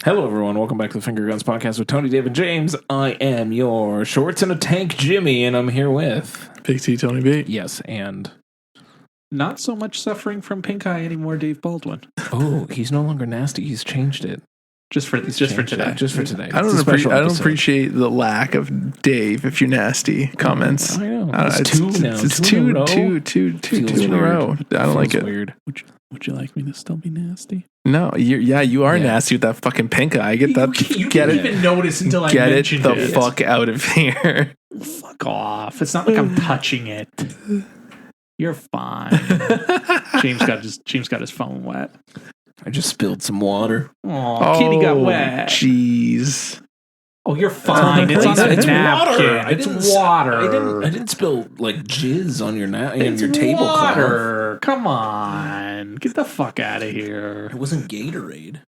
Hello, everyone. Welcome back to the Finger Guns Podcast with Tony, Dave, and James. I am your shorts in a tank Jimmy, and I'm here with... Big T, Tony B. Yes, and... Not so much suffering from pink eye anymore, Dave Baldwin. Oh, he's no longer nasty. He's changed it. Just for today. Just for today. I don't appreciate the lack of Dave, if you're nasty, comments. I know. It's two in a row. I don't like it. Weird. Would you like me to still be nasty? No, you are nasty with that fucking pink eye. Get that. You didn't even notice until I mentioned it. Get it the fuck out of here. Fuck off. It's not like I'm touching it. You're fine. James got his phone wet. I just spilled some water. Oh, kitty got wet. Jeez. Oh, you're fine. It's on a napkin. It's water. I didn't spill like jizz on your your tablecloth. Come on. Get the fuck out of here. It wasn't Gatorade.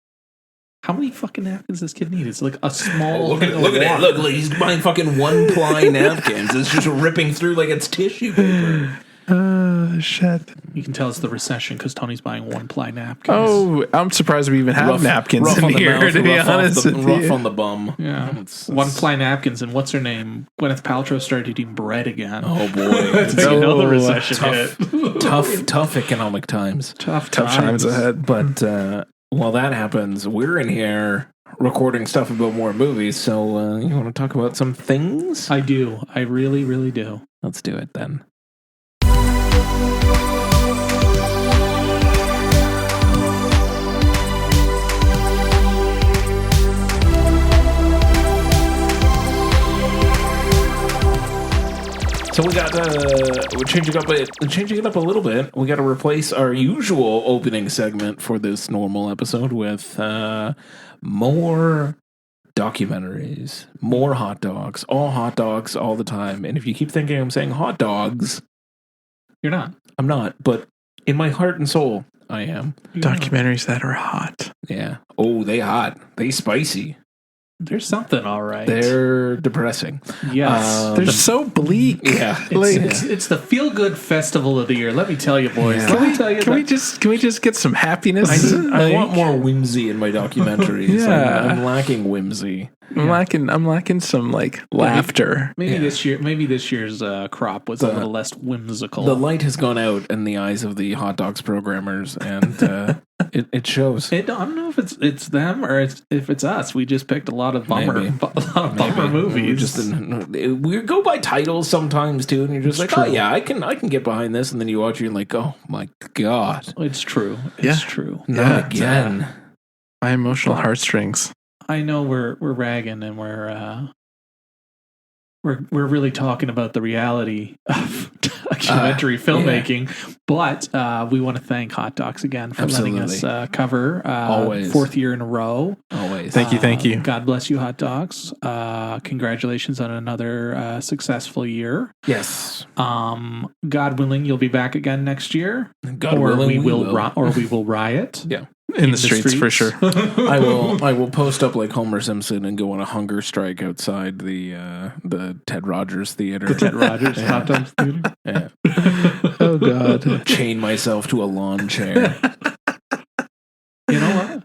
How many fucking napkins does this kid need? It's like a small... Look at it. Look, he's buying fucking one-ply napkins. It's just ripping through like it's tissue paper. Shit. You can tell it's the recession because Tony's buying one-ply napkins. Oh, I'm surprised we even have napkins in here, to be honest. Rough on the bum. Yeah. One-ply napkins, and what's her name? Gwyneth Paltrow started eating bread again. Oh, boy. So you know the recession hit. Tough economic times. Tough times ahead. But while that happens, we're in here recording stuff about more movies, so you want to talk about some things? I do. I really, really do. Let's do it then. So we got we're changing it up a little bit. We got to replace our usual opening segment for this normal episode with more documentaries, more hot dogs all the time. And if you keep thinking I'm saying hot dogs, you're not. I'm not, but in my heart and soul, I am. Documentaries that are hot. Yeah. Oh, they hot. They spicy. There's something, all right. They're depressing. Yes. They're so bleak. Yeah. It's the feel-good festival of the year. Let me tell you, boys. Yeah. Can we just get some happiness? I want more whimsy in my documentaries. Yeah. I'm lacking whimsy. I'm lacking some laughter. Maybe this year's crop was a little less whimsical. The light has gone out in the eyes of the hot dogs programmers, and it shows. I don't know if it's them or if it's us. We just picked a lot of bummer movies. We go by titles sometimes too, and you're just it's like, true. oh yeah, I can get behind this, and then you watch it and like, oh my god, it's true. It's true. Not again. My emotional heartstrings. I know we're ragging and we're really talking about the reality of documentary filmmaking, but we want to thank Hot Dogs again for letting us cover Always. 4th year in a row. Always. Thank you. God bless you, Hot Dogs. Congratulations on another successful year. Yes. God willing, you'll be back again next year. God willing, we will riot. Yeah. In the streets for sure. I will post up like Homer Simpson and go on a hunger strike outside the Ted Rogers Theater. The Ted Rogers Hot Dogs Theater. Yeah. Oh God. Chain myself to a lawn chair. You know what?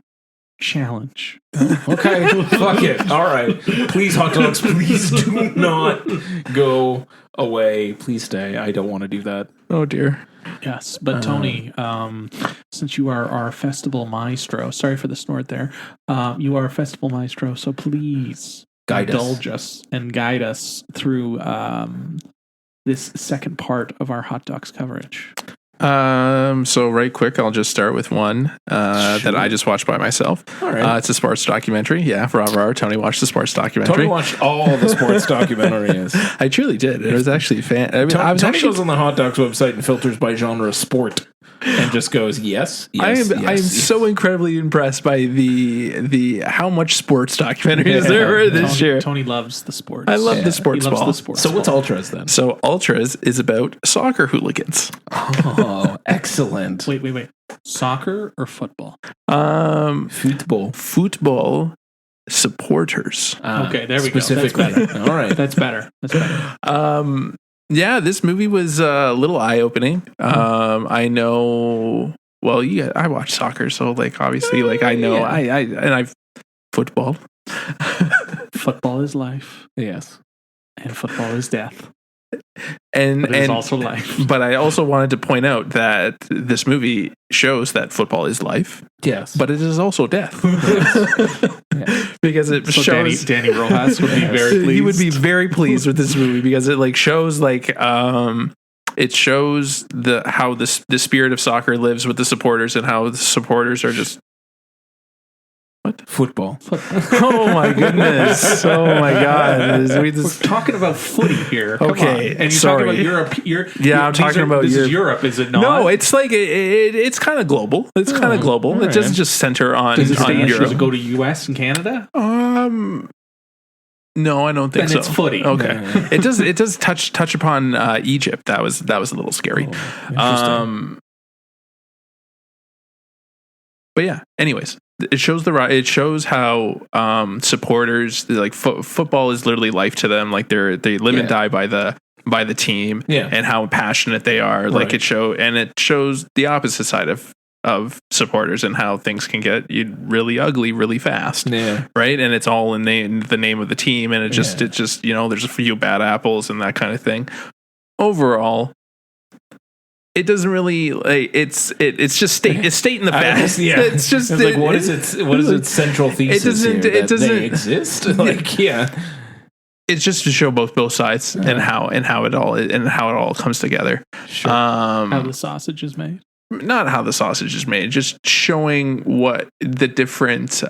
Challenge. Okay, fuck it. All right. Please, hot dogs, please do not go away. Please stay. I don't want to do that. Oh dear. Yes, but Tony, since you are our festival maestro, sorry for the snort there. You are a festival maestro, so please indulge us and guide us through this second part of our hot dogs coverage. So right quick, I'll just start with one that I just watched by myself. All right. It's a sports documentary. Yeah, rah. Tony watched the sports documentary. Tony watched all the sports documentaries. I truly did. It was actually Tony goes on the Hot Dogs website and filters by genre sport. And just goes, yes. I am so incredibly impressed by the how much sports documentaries there were this year. Tony loves the sports. I love the sports he loves ball. the sports so what's Ultras then? So Ultras is about soccer hooligans. Oh, excellent. Wait. Soccer or football? Football supporters. Okay, there we go. Specifically. That's better. All right. That's better. Yeah, this movie was a little eye-opening. I know. Well, I watch soccer, so obviously, I know. I've football. Football is life, Yes. and football is death. And But it is also life. But I also wanted to point out that this movie shows that football is life, Yes. but it is also death. Because it So shows Danny Rojas would be very pleased. he would be very pleased with this movie because it like shows like it shows how the spirit of soccer lives with the supporters and how the supporters are just Football. oh my goodness, oh my god. We're talking about footy here. Come Okay, on. And you're sorry. talking about Europe. I'm talking about this Europe. is Europe, is it not? No, it's like it's kind of global. It's kind of global. all It doesn't right. just center on Does it stay Europe. Does it go to US and Canada? No, I don't think Then so. it's footy. Okay, Yeah. it does touch upon Egypt. That was a little scary. Interesting. But yeah. Anyways, it shows how supporters like football is literally life to them. Like they live and die by the team. Yeah. And how passionate they are. Like Right. it shows the opposite side of supporters and how things can get really ugly really fast. Yeah. Right. And it's all in the name of the team. And it just there's a few bad apples and that kind of thing. Overall, it doesn't really like it's just stating the facts. Yeah. It's just It's like what is its central thesis? It doesn't they exist. Like yeah. It's just to show both sides and how it all comes together. Sure. How the sausage is made. Not how the sausage is made, just showing what the different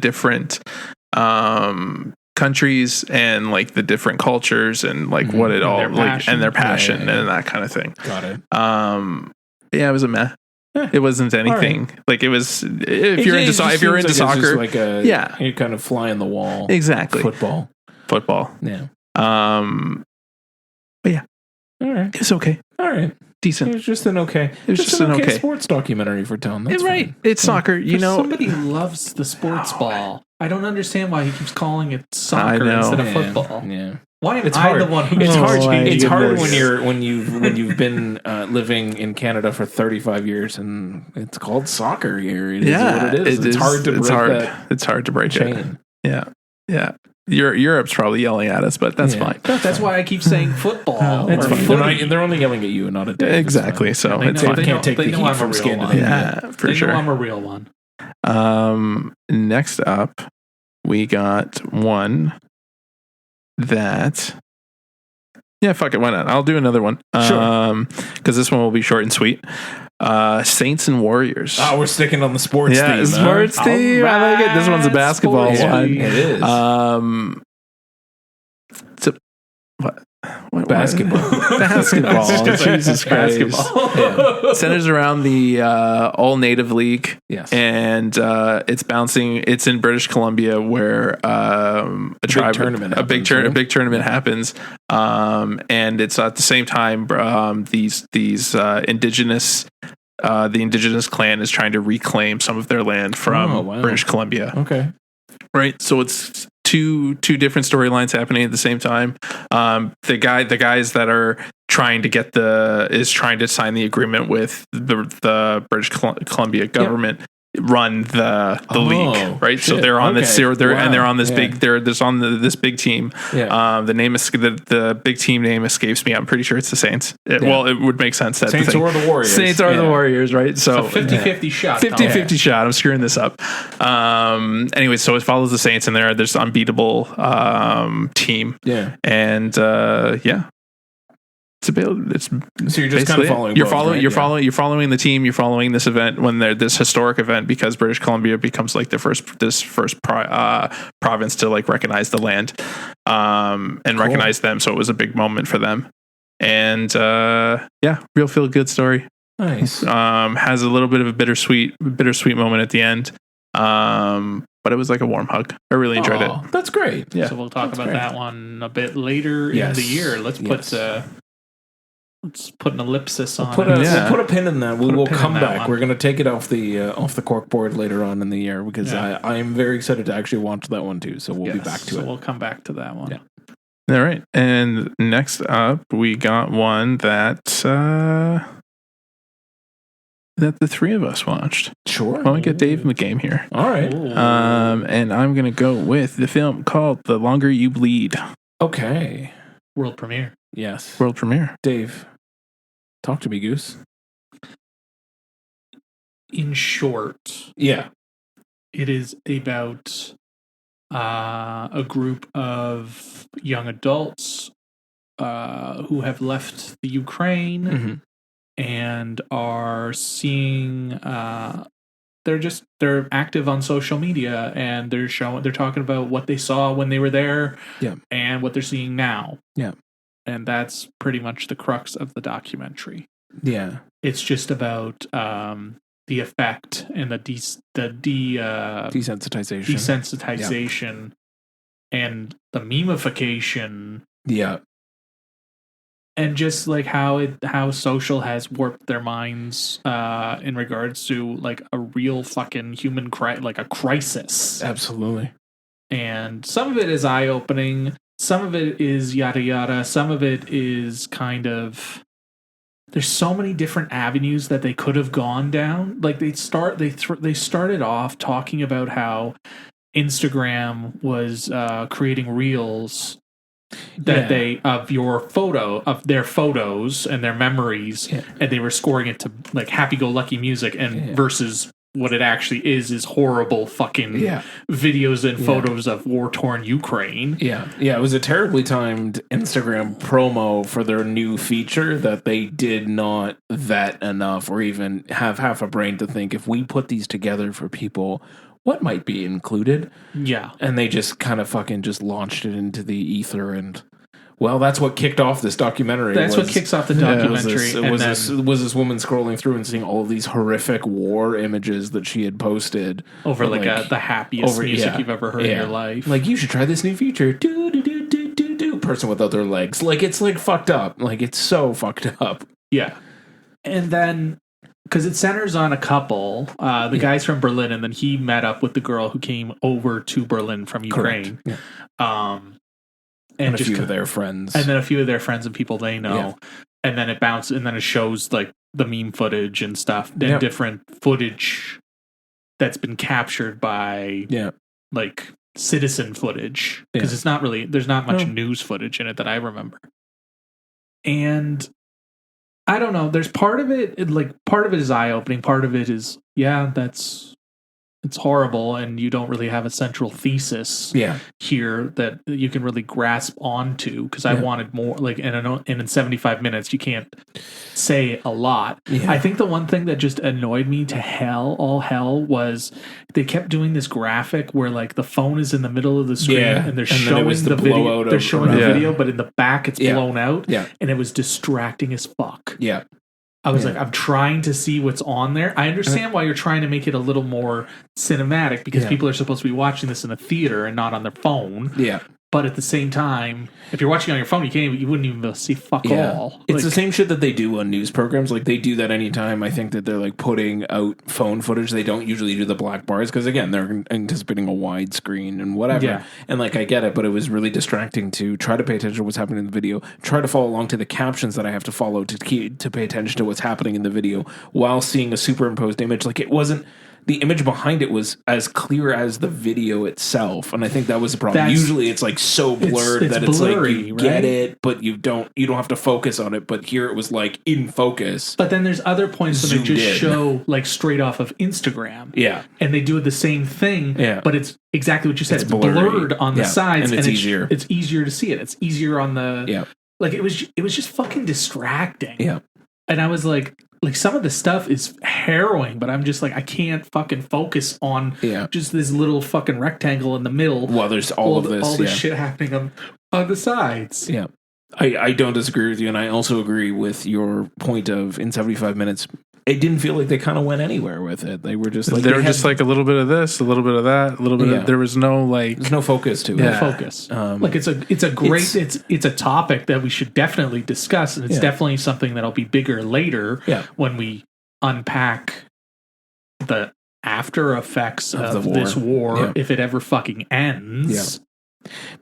different countries and like the different cultures and like what it all their like and their passion Yeah. and that kind of thing. Got it. It was a meh. It wasn't anything. Like it was if you're into soccer, like a you kind of fly on the wall. Exactly. Football. Yeah. But yeah. All right. It's okay. All right. Decent. It's just an okay. It's just an okay sports documentary for Tom. That's right. fine. It's soccer. You know, Somebody loves the sports ball. I don't understand why he keeps calling it soccer know. instead of Yeah. football. Yeah. Why am It's I hard. the one who It's hard. my It's hard goodness. when you've been living in Canada for 35 years and it's called soccer here. It is what it is. It's hard to break that It's hard to break it. chain. Yeah. Europe's probably yelling at us, but that's Yeah. fine. That's why I keep saying football. That's or fine. footy. They're only yelling at you and not at Dave. Exactly. So They it's know- fine. they Can't take they the know heat I'm a from real Scandinavia. one. Yeah, for They sure. know I'm a real one. Next up, we got one that. Yeah, fuck it. Why not? I'll do another one. Sure. Because this one will be short and sweet. Saints and Warriors. Oh, we're sticking on the sports yeah, theme. sports huh? team. I like it. This one's a basketball sports one. team. It is. What Basketball. Basketball. Jesus Christ. Yeah. Centers around the All Native League. Yes. And it's bouncing. It's in British Columbia, where a tournament happens, right? big tournament happens. And it's at the same time these indigenous. The indigenous clan is trying to reclaim some of their land from Oh, wow. British Columbia. Okay. Right. So it's two different storylines happening at the same time. The guys that are trying to sign the agreement with the British Columbia government run the league, right? So shit. they're on this Okay. they're on this Yeah. big this big team. Yeah. The name is the big team name escapes me. I'm pretty sure it's the Saints. Well, it would make sense that Saints or the Warriors. Saints are the Warriors, right? So 50-50 shot. 50-50 shot. I'm screwing this up. Anyway, so it follows the Saints, and they're this unbeatable team. Yeah. And it's So you're just kind of following. You're both, following. right? You're following the team. You're following this event when they're this historic event because British Columbia becomes like the first province to like recognize the land and recognize them. So it was a big moment for them. And real feel good story. Nice. Has a little bit of a bittersweet moment at the end. But it was like a warm hug. I really enjoyed it. That's great. Yeah. So we'll talk about great. that one a bit later Yes. in the year. Let's put an ellipsis on Put it. we'll put a pin in that. Put a We'll pin in come that back. one. We're going to take it off the cork board later on in the year because I am very excited to actually watch that one too. So we'll be back to so it. we'll come back to that one. Yeah. All right. And next up, we got one that that the three of us watched. Sure. I want to get Dave in the game here. All right. And I'm going to go with the film called The Longer You Bleed. Okay. World premiere. Yes. World premiere. Dave, talk to me, Goose. In short, Yeah. it is about a group of young adults who have left the Ukraine Mm-hmm. and are seeing. They're active on social media, and they're talking about what they saw when they were there, Yeah. and what they're seeing now. Yeah. And that's pretty much the crux of the documentary. Yeah. It's just about the effect and the desensitization and the memification, Yeah. and just like how social has warped their minds in regards to like a real fucking human like a crisis. Absolutely. And some of it is eye-opening, some of it is yada yada, some of it is kind of, there's so many different avenues that they could have gone down. Like they started off talking about how Instagram was creating reels that they of their photos and their memories, and they were scoring it to like happy-go-lucky music, and versus what it actually is horrible fucking videos and photos of war-torn Ukraine. Yeah. It was a terribly timed Instagram promo for their new feature that they did not vet enough or even have half a brain to think, if we put these together for people, what might be included? Yeah. And they just kind of fucking just launched it into the ether, and well, that's what kicked off this documentary. That's what kicks off the documentary. Was this woman scrolling through and seeing all of these horrific war images that she had posted over the happiest music you've ever heard in your life. Like, you should try this new feature. Do person without their legs. Like, it's like fucked up. Like, it's so fucked up. Yeah. And then, because it centers on a couple, the guy's from Berlin, and then he met up with the girl who came over to Berlin from Ukraine. Correct. Yeah. And a few of their friends. And then a few of their friends and people they know. Yeah. And then it bounces, and then it shows like the meme footage and stuff, and different footage that's been captured by like citizen footage. Because it's not really, there's not much news footage in it that I remember. And I don't know, there's part of it is eye-opening, part of it is, it's horrible, and you don't really have a central thesis here that you can really grasp onto, because I wanted more, like, and in 75 minutes you can't say a lot. I think the one thing that just annoyed me to all hell was they kept doing this graphic where like the phone is in the middle of the screen and they're showing the video, the video, but in the back it's blown out, and it was distracting as fuck. I was like, I'm trying to see what's on there. I understand why you're trying to make it a little more cinematic, because people are supposed to be watching this in a theater and not on their phone. But at the same time, if you're watching on your phone, you wouldn't even be able to see fuck all. It's the same shit that they do on news programs. Like, they do that anytime I think that they're like putting out phone footage. They don't usually do the black bars because, again, they're anticipating a wide screen and whatever. And like, I get it, but it was really distracting to try to pay attention to what's happening in the video, try to follow along to the captions that I have to follow to pay attention to what's happening in the video while seeing a superimposed image. Like, it wasn't, the image behind it was as clear as the video itself, and I think that was the problem. Usually it's like so blurred that it's blurry, like you get it, but you don't have to focus on it. But here it was like in focus. But then there's other points that they just show like straight off of Instagram. And they do the same thing. But it's exactly what you said. It's blurred on the sides, and it's easier. It's easier to see it. It's easier on the like it was just fucking distracting. And I was like some of the stuff is harrowing, but I'm just like, I can't fucking focus on just this little fucking rectangle in the middle. Well, there's all this shit happening on the sides. I don't disagree with you, and I also agree with your point of in 75 minutes, it didn't feel like they kind of went anywhere with it. They were just like like a little bit of this, a little bit of that, a little bit of, there was no like, there's no focus to it. No focus. Like it's a great it's a topic that we should definitely discuss, and it's definitely something that'll be bigger later when we unpack the after effects of this war if it ever fucking ends.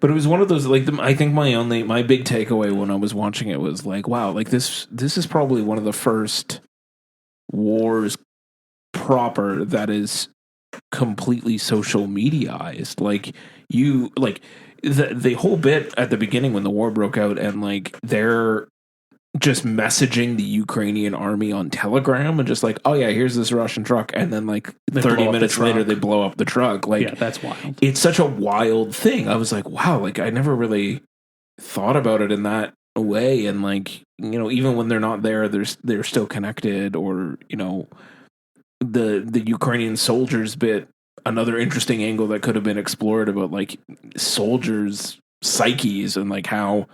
But it was one of those, like, I think my big takeaway when I was watching it was like, wow, like this is probably one of the first wars proper that is completely social mediaized. Like the whole bit at the beginning when the war broke out, and like they're just messaging the Ukrainian army on Telegram and just like, oh yeah, here's this Russian truck, and then like 30 minutes later they blow up the truck. Like, yeah, that's wild. It's such a wild thing. I was like, wow, like I never really thought about it in that way. And like, you know, even when they're not there, they're still connected. Or, you know, the Ukrainian soldiers bit, another interesting angle that could have been explored about like soldiers' psyches and like how,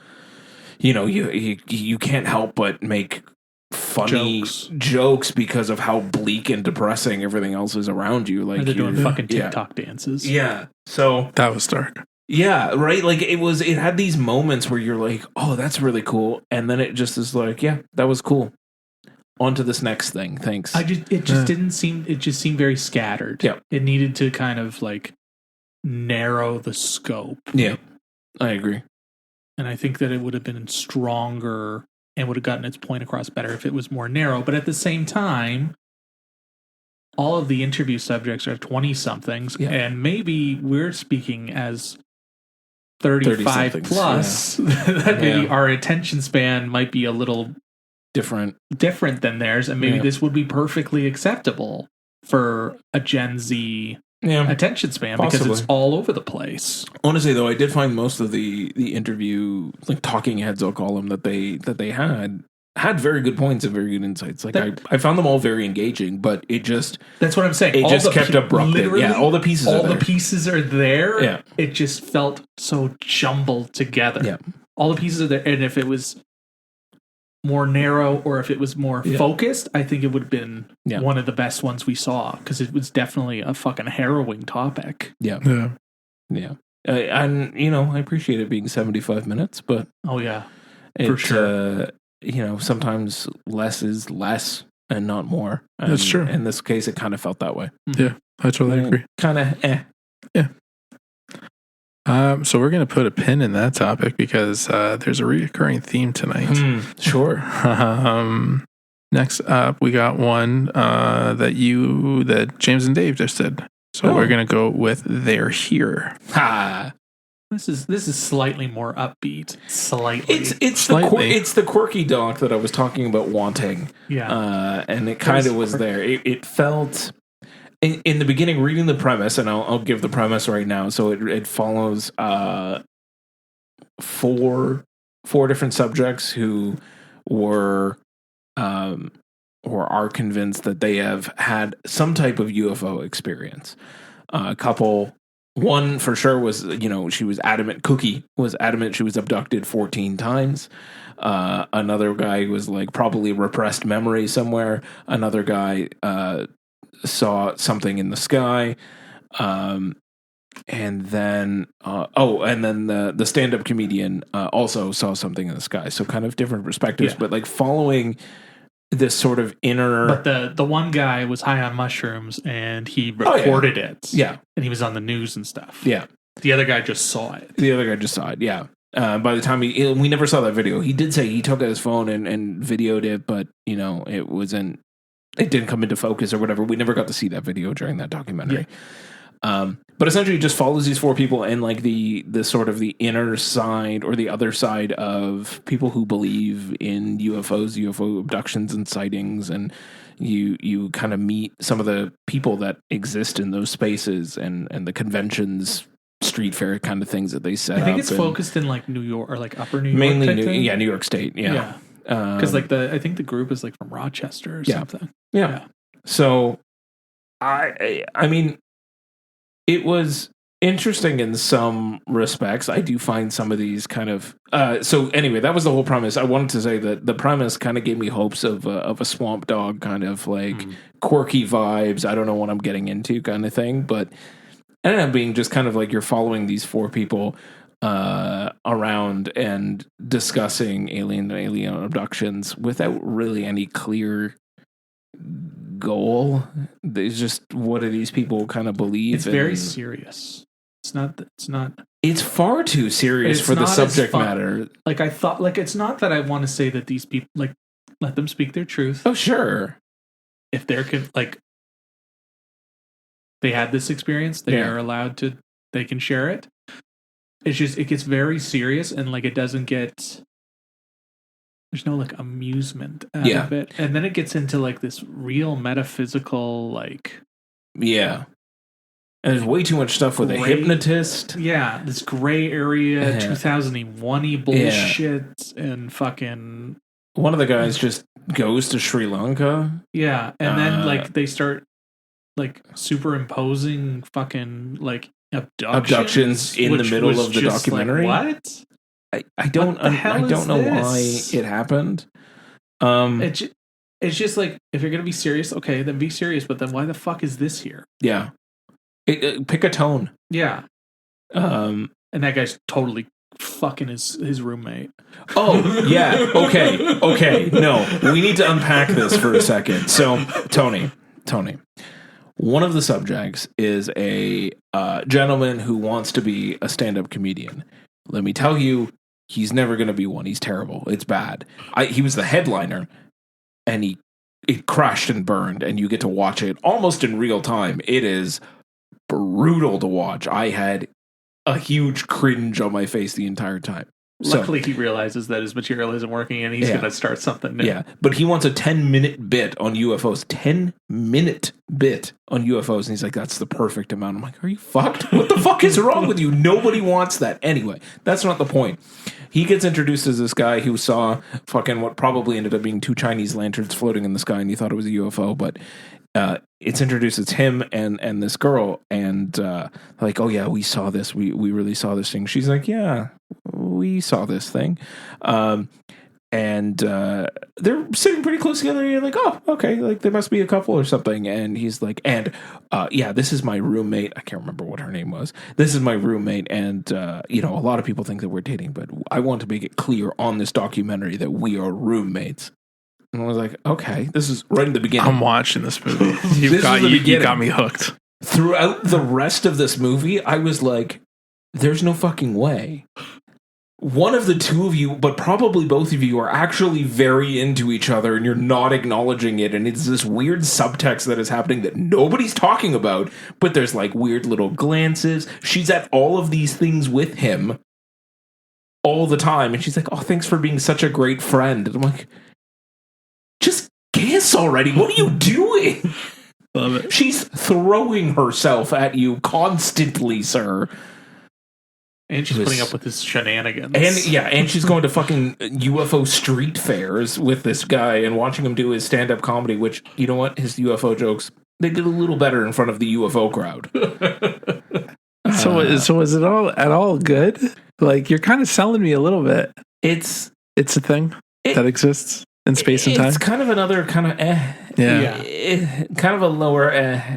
you know, you can't help but make funny jokes because of how bleak and depressing everything else is around you. Like, they're doing fucking TikTok dances. Yeah. So that was dark. Yeah, right. Like it had these moments where you're like, oh, that's really cool. And then it just is like, yeah, that was cool. On to this next thing. Thanks. It just seemed very scattered. Yeah. It needed to kind of like narrow the scope. Yeah. I agree. And I think that it would have been stronger and would have gotten its point across better if it was more narrow. But at the same time, all of the interview subjects are 20-somethings, and maybe we're speaking as 35 plus. That maybe our attention span might be a little different than theirs, and maybe this would be perfectly acceptable for a Gen Z attention span. Possibly. Because it's all over the place. Honestly, though, I did find most of the interview, like talking heads, I'll call them, that they had very good points and very good insights. Like I found them all very engaging, but it just, that's what I'm saying. It just kept abrupt. Yeah, all the pieces are there. Yeah. It just felt so jumbled together. Yeah. All the pieces are there, and if it was more narrow or if it was more focused, I think it would have been one of the best ones we saw, because it was definitely a fucking harrowing topic. Yeah. And, you know, I appreciate it being 75 minutes, but... Oh, yeah. For sure. You know, sometimes less is less and not more. And that's true. In this case, it kind of felt that way. Yeah, I totally agree. Kind of, Yeah. So we're going to put a pin in that topic because there's a recurring theme tonight. Sure. Next up, we got one that James and Dave just did. So we're going to go with They're Here. Ha! This is slightly more upbeat. Slightly. It's the quirky doc that I was talking about wanting. Yeah. And it kind of was there. It felt... In the beginning, reading the premise, and I'll give the premise right now. So it follows four different subjects who were or are convinced that they have had some type of UFO experience. A couple, one for sure was, you know, she was adamant. Cookie was adamant she was abducted 14 times. Another guy was like probably repressed memory somewhere. Another guy saw something in the sky, and then the stand-up comedian also saw something in the sky. So kind of different perspectives, but like following this sort of inner. But the one guy was high on mushrooms and he recorded it. Yeah, and he was on the news and stuff. Yeah, the other guy just saw it. Yeah. By the time we never saw that video. He did say he took out his phone and videoed it, but you know it didn't come into focus or whatever. We never got to see that video during that documentary. Yeah. But essentially it just follows these four people and like the sort of the inner side or the other side of people who believe in UFOs, UFO abductions and sightings. And you kind of meet some of the people that exist in those spaces and the conventions, street fair kind of things that they set up. I think it's focused in like New York or like upper New York. Mainly New York State. Yeah. Because like I think the group is like from Rochester or something. Yeah. So I mean, it was interesting in some respects. I do find some of these kind of so anyway, that was the whole premise. I wanted to say that the premise kind of gave me hopes of a Swamp Dog kind of like quirky vibes. I don't know what I'm getting into kind of thing, but it ended up being just kind of like you're following these four people around and discussing alien abductions without really any clear goal. There's just, what do these people kind of believe? It's very serious. It's not. It's far too serious for the subject matter. Like I thought. Like it's not that I want to say that these people like let them speak their truth. Oh sure. If they're like they had this experience. They are allowed to. They can share it. It's just it gets very serious, and like it doesn't get. There's no like amusement out of it, and then it gets into like this real metaphysical like. Yeah. And there's way too much stuff with a hypnotist. Yeah, this gray area, 2001-y bullshit, and fucking... One of the guys just goes to Sri Lanka. Yeah, and then, like, they start, like, superimposing fucking, like, abductions in the middle of the documentary. Like, what? I don't know why it happened. It's just like, if you're going to be serious, okay, then be serious, but then why the fuck is this here? Yeah. Pick a tone. Yeah. And that guy's totally fucking his roommate. Oh, yeah. Okay. No, we need to unpack this for a second. So, Tony. One of the subjects is a gentleman who wants to be a stand-up comedian. Let me tell you, he's never going to be one. He's terrible. It's bad. He was the headliner, and it crashed and burned, and you get to watch it almost in real time. It is brutal to watch. I had a huge cringe on my face the entire time. Luckily, he realizes that his material isn't working, and he's going to start something new. Yeah, but he wants a 10-minute bit on UFOs. 10-minute bit on UFOs, and he's like, that's the perfect amount. I'm like, are you fucked? What the fuck is wrong with you? Nobody wants that. Anyway, that's not the point. He gets introduced as this guy who saw fucking what probably ended up being 2 Chinese lanterns floating in the sky, and he thought it was a UFO, but it's introduced as him and this girl, and like, oh yeah, we saw this. We really saw this thing. She's like, yeah, we saw this thing. And they're sitting pretty close together, and you're like, oh, okay, like they must be a couple or something. And he's like, and yeah, this is my roommate. I can't remember what her name was. This is my roommate, and you know, a lot of people think that we're dating, but I want to make it clear on this documentary that we are roommates. And I was like, okay, this is right in the beginning. I'm watching this movie. You got me hooked. Throughout the rest of this movie, I was like, there's no fucking way. One of the two of you, but probably both of you, are actually very into each other, and you're not acknowledging it, and it's this weird subtext that is happening that nobody's talking about, but there's like weird little glances. She's at all of these things with him all the time, and she's like, oh, thanks for being such a great friend. And I'm like, just kiss already. What are you doing? Love it. She's throwing herself at you constantly, sir. And she's putting up with his shenanigans. And she's going to fucking UFO street fairs with this guy and watching him do his stand-up comedy, which, you know what? His UFO jokes, they did a little better in front of the UFO crowd. So is it all at all good? Like, you're kind of selling me a little bit. It's a thing that exists in space and time. It's kind of another kind of kind of a lower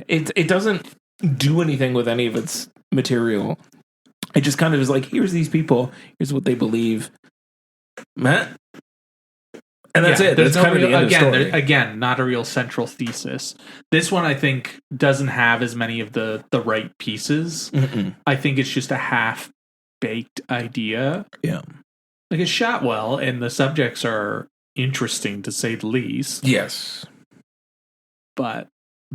It doesn't do anything with any of its material. It just kind of is like, here's these people, here's what they believe, Matt, and that's it. That's kind of the end of the story. Again, not a real central thesis. This one, I think, doesn't have as many of the right pieces. Mm-mm. I think it's just a half-baked idea. Yeah, like it's shot well, and the subjects are interesting to say the least. Yes, but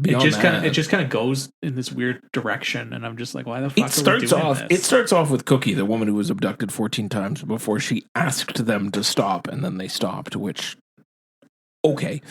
it just kind of goes in this weird direction, and I'm just like, why the fuck are we doing this? It starts off with Cookie, the woman who was abducted 14 times before she asked them to stop, and then they stopped, which, okay.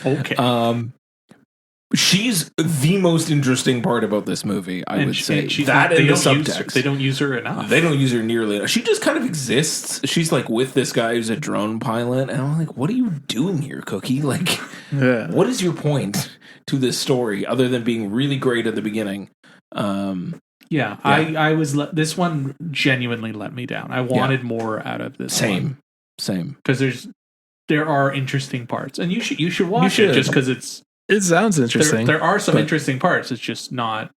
She's the most interesting part about this movie, I would say. That and the subtext. They don't use her enough. They don't use her nearly enough. She just kind of exists. She's like with this guy who's a drone pilot, and I'm like, what are you doing here, Cookie? Like, what is your point to this story other than being really great at the beginning? I was this one genuinely let me down. I wanted more out of this. Same because there are interesting parts, and you should watch it just because it sounds interesting. There are some interesting parts. It's just not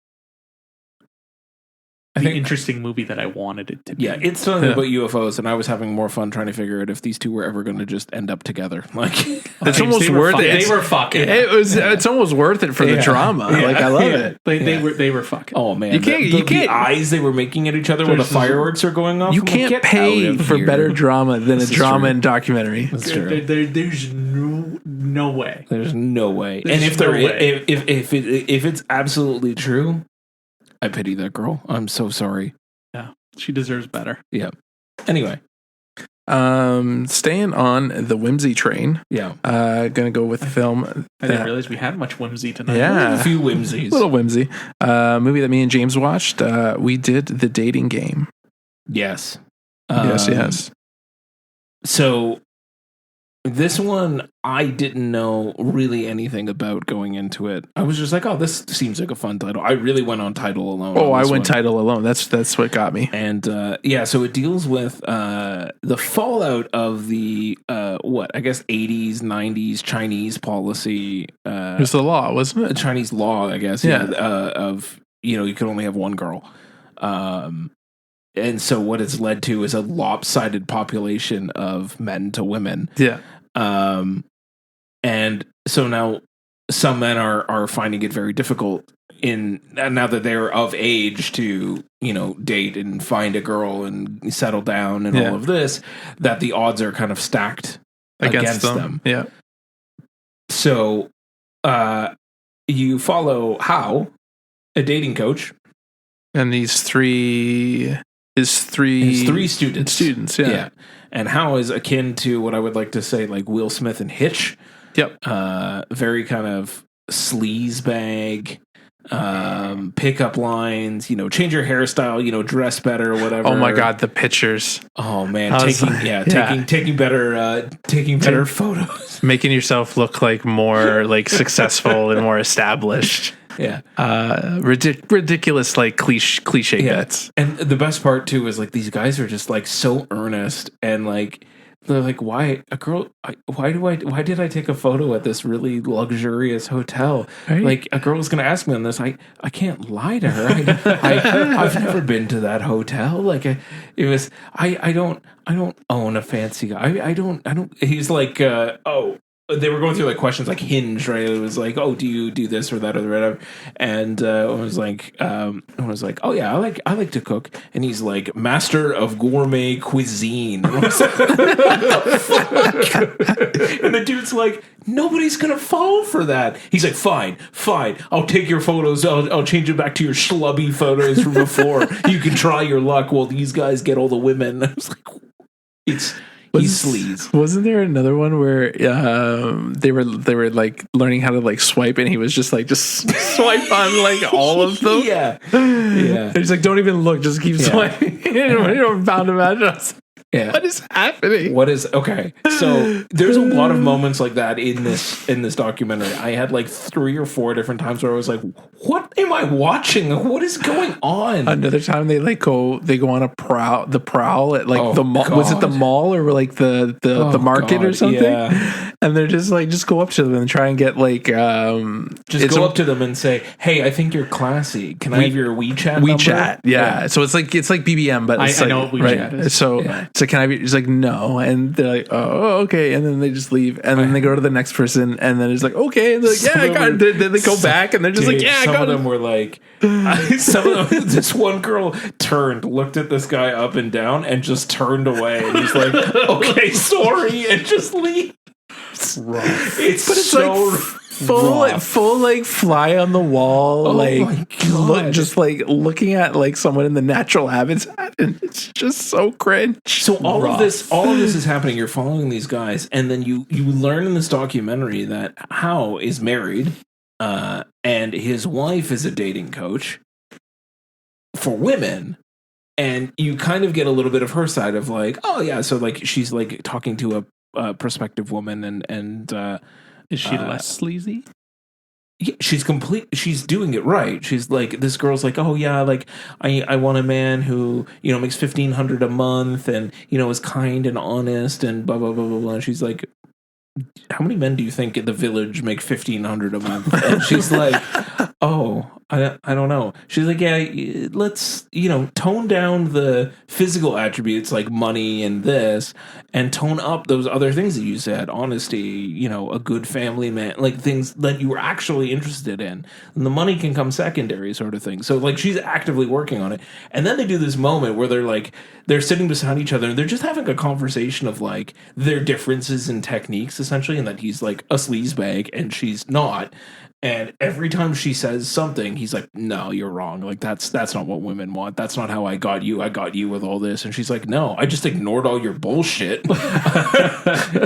the interesting movie that I wanted it to be. Yeah, it's something about UFOs, and I was having more fun trying to figure out if these two were ever going to just end up together. Like, it's almost worth it. They were fucking. It's almost worth it for the drama. Yeah. Like, I love it. They were fucking. Oh man, the eyes they were making at each other when the fireworks are going off. You can't pay for better drama than a drama and documentary. That's true. There's no way. There's no way. And if it's absolutely true, I pity that girl. I'm so sorry. Yeah, she deserves better. Yeah. Anyway. Staying on the whimsy train. Yeah. Gonna go with the film. I didn't realize we had much whimsy tonight. Yeah. A few whimsies. Little whimsy. Movie that me and James watched. We did The Dating Game. Yes. Yes. So this one, I didn't know really anything about going into it. I was just like, oh, this seems like a fun title. I really went on title alone. Oh, I went title alone. That's what got me. And so it deals with the fallout of the, I guess 80s, 90s Chinese policy. It was the law, wasn't it? Chinese law, I guess. Yeah. Of, you could only have one girl. And so what it's led to is a lopsided population of men to women. Yeah. And so now some men are finding it very difficult now that they're of age to, date and find a girl and settle down and all of this, that the odds are kind of stacked against them. Yeah. So, you follow Hao, a dating coach, and his three students. Yeah. And Hao is akin to what I would like to say, like Will Smith and Hitch. Yep. Very kind of sleaze bag, pickup lines, change your hairstyle, dress better, whatever. Oh my God, the pictures. Oh man, taking better photos. Making yourself look like more like successful and more established. Yeah. Ridiculous, like cliche bets. And the best part too is like these guys are just like so earnest and like they're like, why did I take a photo at this really luxurious hotel? Right? Like a girl's gonna ask me on this. I can't lie to her. I've never been to that hotel. Like I don't own a fancy guy. I don't. He's like, they were going through like questions like Hinge, right? It was like, oh, do you do this or that or whatever? And I was like, oh yeah, I like to cook. And he's like, master of gourmet cuisine. And I was like, and the dude's like, nobody's gonna fall for that. He's like, fine, I'll take your photos. I'll change it back to your schlubby photos from before. You can try your luck while these guys get all the women. I was like, he's sleaze. Wasn't there another one where they were like learning how to like swipe, and he was just swipe on like all of them? Yeah. He's like, don't even look, just keep swiping. Bound to match. Yeah. What is happening? Okay? So there's a lot of moments like that in this documentary. I had like 3 or 4 different times where I was like, "What am I watching? What is going on?" Another time they go on a prowl at like the mall. God. Was it the mall or like the market God, or something? Yeah. And they're just go up to them and try and get like go up to them and say, "Hey, I think you're classy. Can I have your WeChat? WeChat, yeah. So it's like BBM, but it's I know what WeChat is. So can I be? He's like, no, and they're like, oh, okay, and then they just leave, and then they go to the next person, and then it's like, okay, and they're like, yeah, I got it. Then they go back, and they're just like, yeah, I got it. Some of them were like, this one girl looked at this guy up and down, and just turned away, and he's like, okay, sorry, and just leave. It's so like full like fly on the wall, looking at like someone in the natural habitat, and it's just so cringe. So all of this is happening. You're following these guys, and then you learn in this documentary that Hao is married, and his wife is a dating coach for women. And you kind of get a little bit of her side of like, oh yeah, so like she's like talking to a prospective woman, and is she less sleazy? Yeah, she's doing it right. She's like, this girl's like, oh yeah, like I want a man who makes $1,500 a month and is kind and honest and blah blah blah blah blah. And she's like, how many men do you think in the village make $1,500 a month? And she's like, oh, I don't know. She's like, yeah, let's tone down the physical attributes like money and this, and tone up those other things that you said, honesty, a good family man, like things that you were actually interested in, and the money can come secondary, sort of thing. So like she's actively working on it, and then they do this moment where they're sitting beside each other and they're just having a conversation of like their differences in techniques essentially, and that he's like a sleazebag and she's not. And every time she says something, he's like, no, you're wrong. Like, that's not what women want. That's not how I got you. I got you with all this. And she's like, no, I just ignored all your bullshit.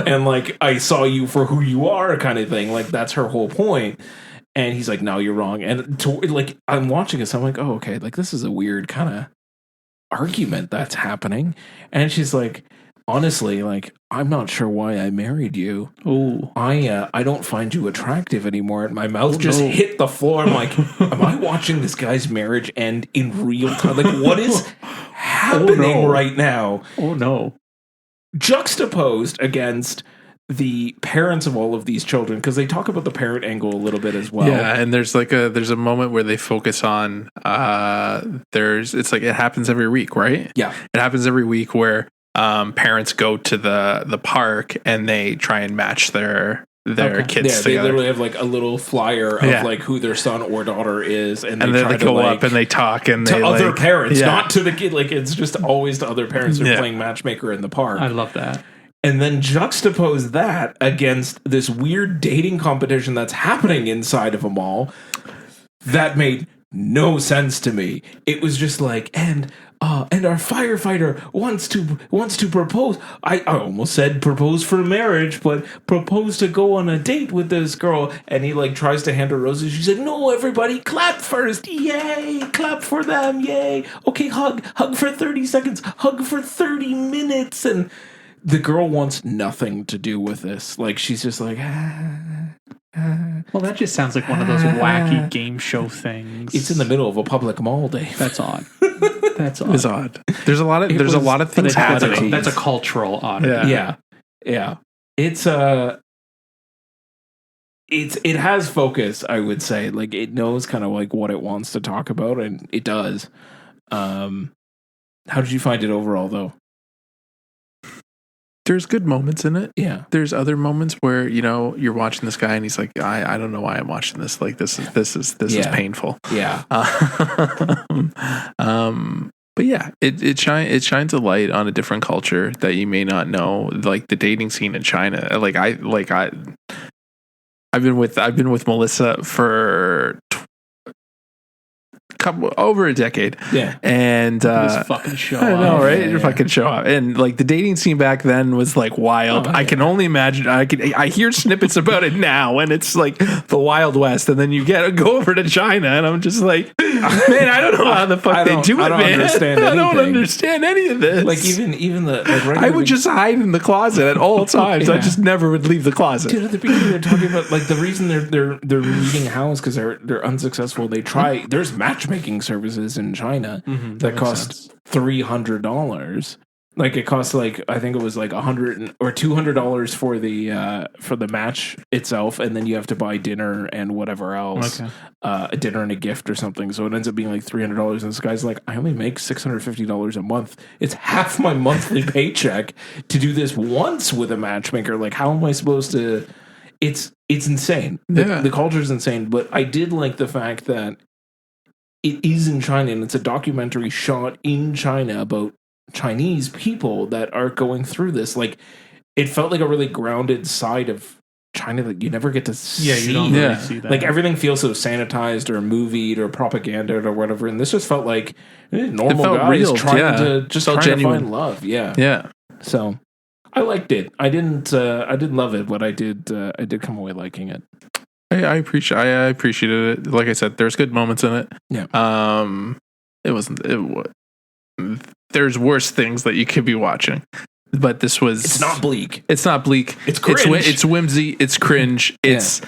And like, I saw you for who you are kind of thing. Like, that's her whole point. And he's like, no, you're wrong. And like, I'm watching this. I'm like, oh, okay. Like, this is a weird kind of argument that's happening. And she's like, honestly, like, I'm not sure why I married you. Oh, I don't find you attractive anymore. And my mouth just hit the floor. I'm like, am I watching this guy's marriage end in real time? Like, what is happening right now? Oh no! Juxtaposed against the parents of all of these children, because they talk about the parent angle a little bit as well. Yeah, and there's a moment where they focus on it's like it happens every week, right? Yeah, it happens every week where parents go to the park and they try and match their kids together. They literally have like a little flyer of like who their son or daughter is, and then they go up and they talk and to they other parents, not to the kid. Like, it's just always to other parents who are playing matchmaker in the park. I love that. And then juxtapose that against this weird dating competition that's happening inside of a mall. That made no sense to me. It was just like, and our firefighter wants to propose. I almost said propose for marriage, but propose to go on a date with this girl. And he like tries to hand her roses. She's like, no, everybody clap first. Yay. Clap for them. Yay. Okay. Hug for 30 seconds. Hug for 30 minutes. And the girl wants nothing to do with this. Like, she's just like, well, that just sounds like one of those wacky game show things. It's in the middle of a public mall, Dave. That's odd. That's odd. It's odd. There's a lot of things happening. That's a cultural oddity. Yeah. It has focus, I would say. Like, it knows kind of like what it wants to talk about, and it does. How did you find it overall, though? There's good moments in it. Yeah. There's other moments where, you're watching this guy and he's like, I don't know why I'm watching this. Like, this is painful. Yeah. But yeah, it shines a light on a different culture that you may not know, like the dating scene in China. I've been with Melissa for over a decade. Yeah. And this fucking show. I know, right? Yeah. Fucking show up. And like the dating scene back then was like wild. I can only imagine. I hear snippets about it now, and it's like the Wild West. And then you go over to China, and I'm just like, man, I don't know how the fuck they do it, man. I don't understand any of this. Like even the like I would just hide in the closet at all times. I just never would leave the closet. Dude, at the beginning they're talking about like the reason they're meeting house because they're unsuccessful. There's matchmaking services in China that cost $300. Like, it costs like, I think it was like $100 or $200 for the match itself, and then you have to buy dinner and whatever else, a dinner and a gift or something. So it ends up being like $300. And this guy's like, I only make $650 a month. It's half my monthly paycheck to do this once with a matchmaker. Like, how am I supposed to? It's insane. The culture is insane. But I did like the fact that it is in China, and it's a documentary shot in China about Chinese people that are going through this. Like, it felt like a really grounded side of China that you never get to see. Yeah, you don't really see that. Like, everything feels so sanitized or movied or propaganda or whatever, and this just felt like normal guys real, trying to genuine. find love. Yeah. Yeah. So I liked it. I didn't love it, but I did come away liking it. I appreciated it. Like I said, there's good moments in it. Yeah. There's worse things that you could be watching, but this was. It's not bleak. It's not bleak. It's cringe. It's whimsy. It's cringe. It's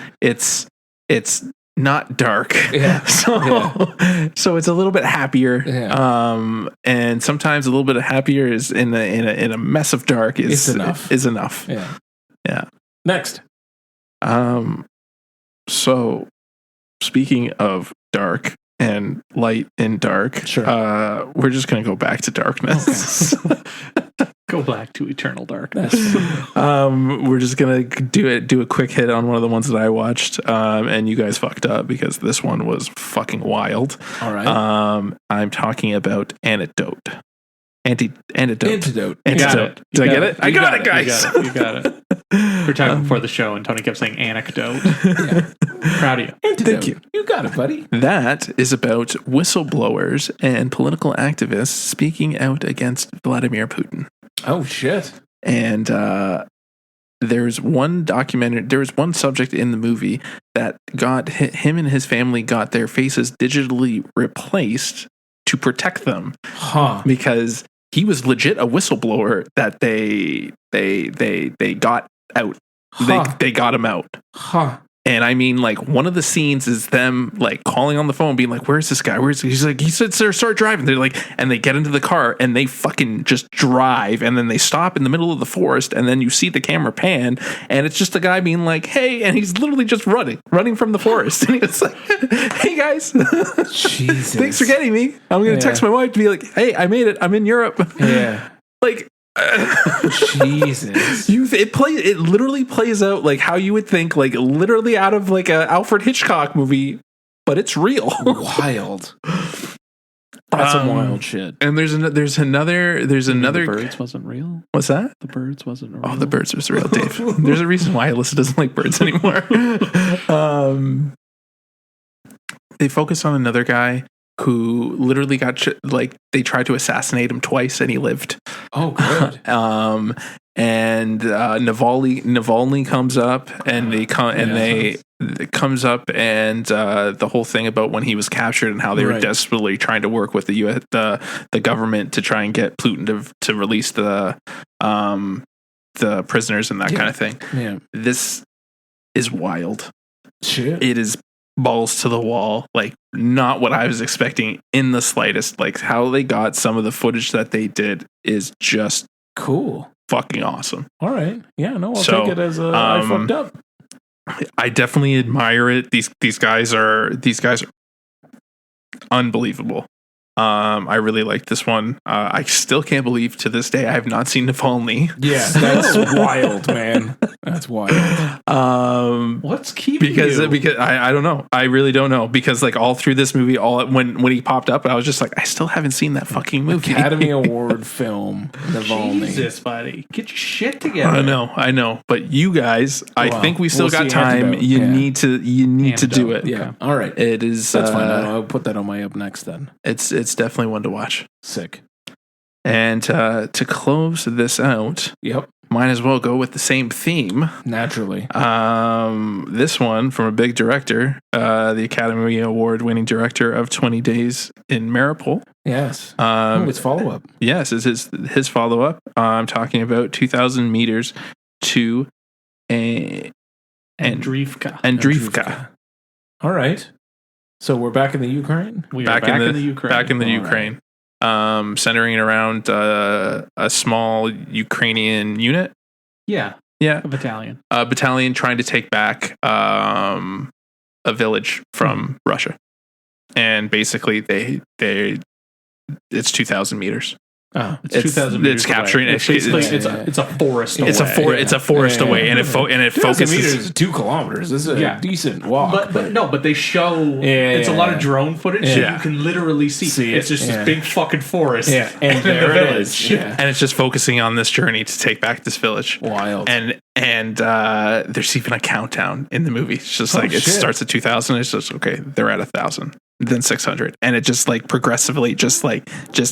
not dark. Yeah. So it's a little bit happier. Yeah. And sometimes a little bit of happier is in a mess of dark is enough. Is enough. Yeah. Yeah. Next. So, speaking of dark and light and dark, sure. We're just going to go back to darkness. Okay. Go back to eternal darkness. We're just going to do a quick hit on one of the ones that I watched, and you guys fucked up because this one was fucking wild. All right. I'm talking about Antidote. Antidote. Antidote. You got it. Did I get got it? I got it, guys. You got it. We were talking before the show, and Tony kept saying anecdote. Proud of you. Antidote. Thank you. You got it, buddy. That is about whistleblowers and political activists speaking out against Vladimir Putin. Oh, shit. And there's one subject in the movie that got him and his family got their faces digitally replaced to protect them. Because he was legit a whistleblower that they got out. They got him out. And I mean, like, one of the scenes is them like calling on the phone, being like, "Where's this guy? Where's he?" He's like, "He said, sir, start driving." They're like, and they get into the car and they fucking just drive, and then they stop in the middle of the forest, and then you see the camera pan, and it's just a guy being like, "Hey," and he's literally just running from the forest, and he's like, "Hey guys, Jesus, thanks for getting me. I'm gonna text my wife to be like, hey, I made it. I'm in Europe." Yeah, like. Jesus, it literally plays out like how you would think, like literally out of like a Alfred Hitchcock movie, but it's real. Wild. That's some wild shit. And there's another. The birds wasn't real. What's that? The birds wasn't real. Oh, the birds was real, Dave. There's a reason why Alyssa doesn't like birds anymore. They focus on another guy who literally got they tried to assassinate him twice and he lived. Oh, good. And Navalny comes up and comes up and the whole thing about when he was captured and how they were desperately trying to work with the US, the government to try and get Putin to release the prisoners and that kind of thing. Yeah. This is wild. Shit. It is balls to the wall, like not what I was expecting in the slightest. Like how they got some of the footage that they did is just cool, fucking awesome. All right, yeah, no, I'll take it as I fucked up. I definitely admire it. These guys are unbelievable. I really like this one. I still can't believe to this day I have not seen Navalny. Yeah, that's wild, man. That's wild. What's keeping because you? Because I don't know. I really don't know, because like all through this movie, when he popped up, I was just like, I still haven't seen that fucking movie. Academy Award film, Navalny. Jesus, buddy, get your shit together. I know. But you guys, I think we still got time. Antidote. You need to do it. Yeah. All right. It is. That's fine. I'll put that on my up next then. It's definitely one to watch. Sick. And to close this out, yep, might as well go with the same theme. Naturally. This one from a big director, the Academy Award winning director of 20 Days in Mariupol. Yes. It's follow-up. Yes, it's his follow-up. I'm talking about 2,000 meters to Adriivka. All right. So we're back in the Ukraine? We are back in the Ukraine. Back in the Ukraine. Right. Centering around a small Ukrainian unit. Yeah. Yeah. A battalion. A battalion trying to take back a village from Russia. And basically it's 2,000 meters. Oh, it's 2,000 meters. It's capturing away. It's a forest away. It's a forest away, and it focuses. Meters, 2 kilometers. This is a decent walk. But they show it's a lot of drone footage, so you can literally see it's just this big fucking forest. Yeah, and there it is. Yeah. And it's just focusing on this journey to take back this village. Wild. And there's even a countdown in the movie. It's just it starts at 2,000. It's just okay. They're at 1,000. Then 600, and it just like progressively just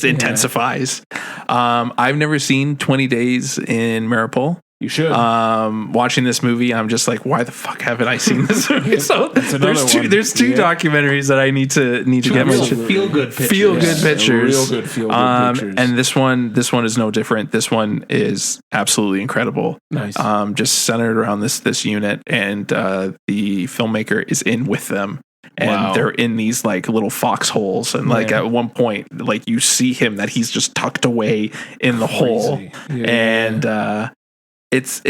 intensifies. I've never seen 20 Days in Mariupol. You should. Watching this movie, I'm just like, why the fuck haven't I seen this movie? So there's two documentaries that I need to get mentioned. Feel good pictures. Real good feel good pictures. And this one is no different. This one is absolutely incredible. Nice. Just centered around this unit, and the filmmaker is in with them. And they're in these like little foxholes, and like at one point, like you see him that he's just tucked away in the hole, and it's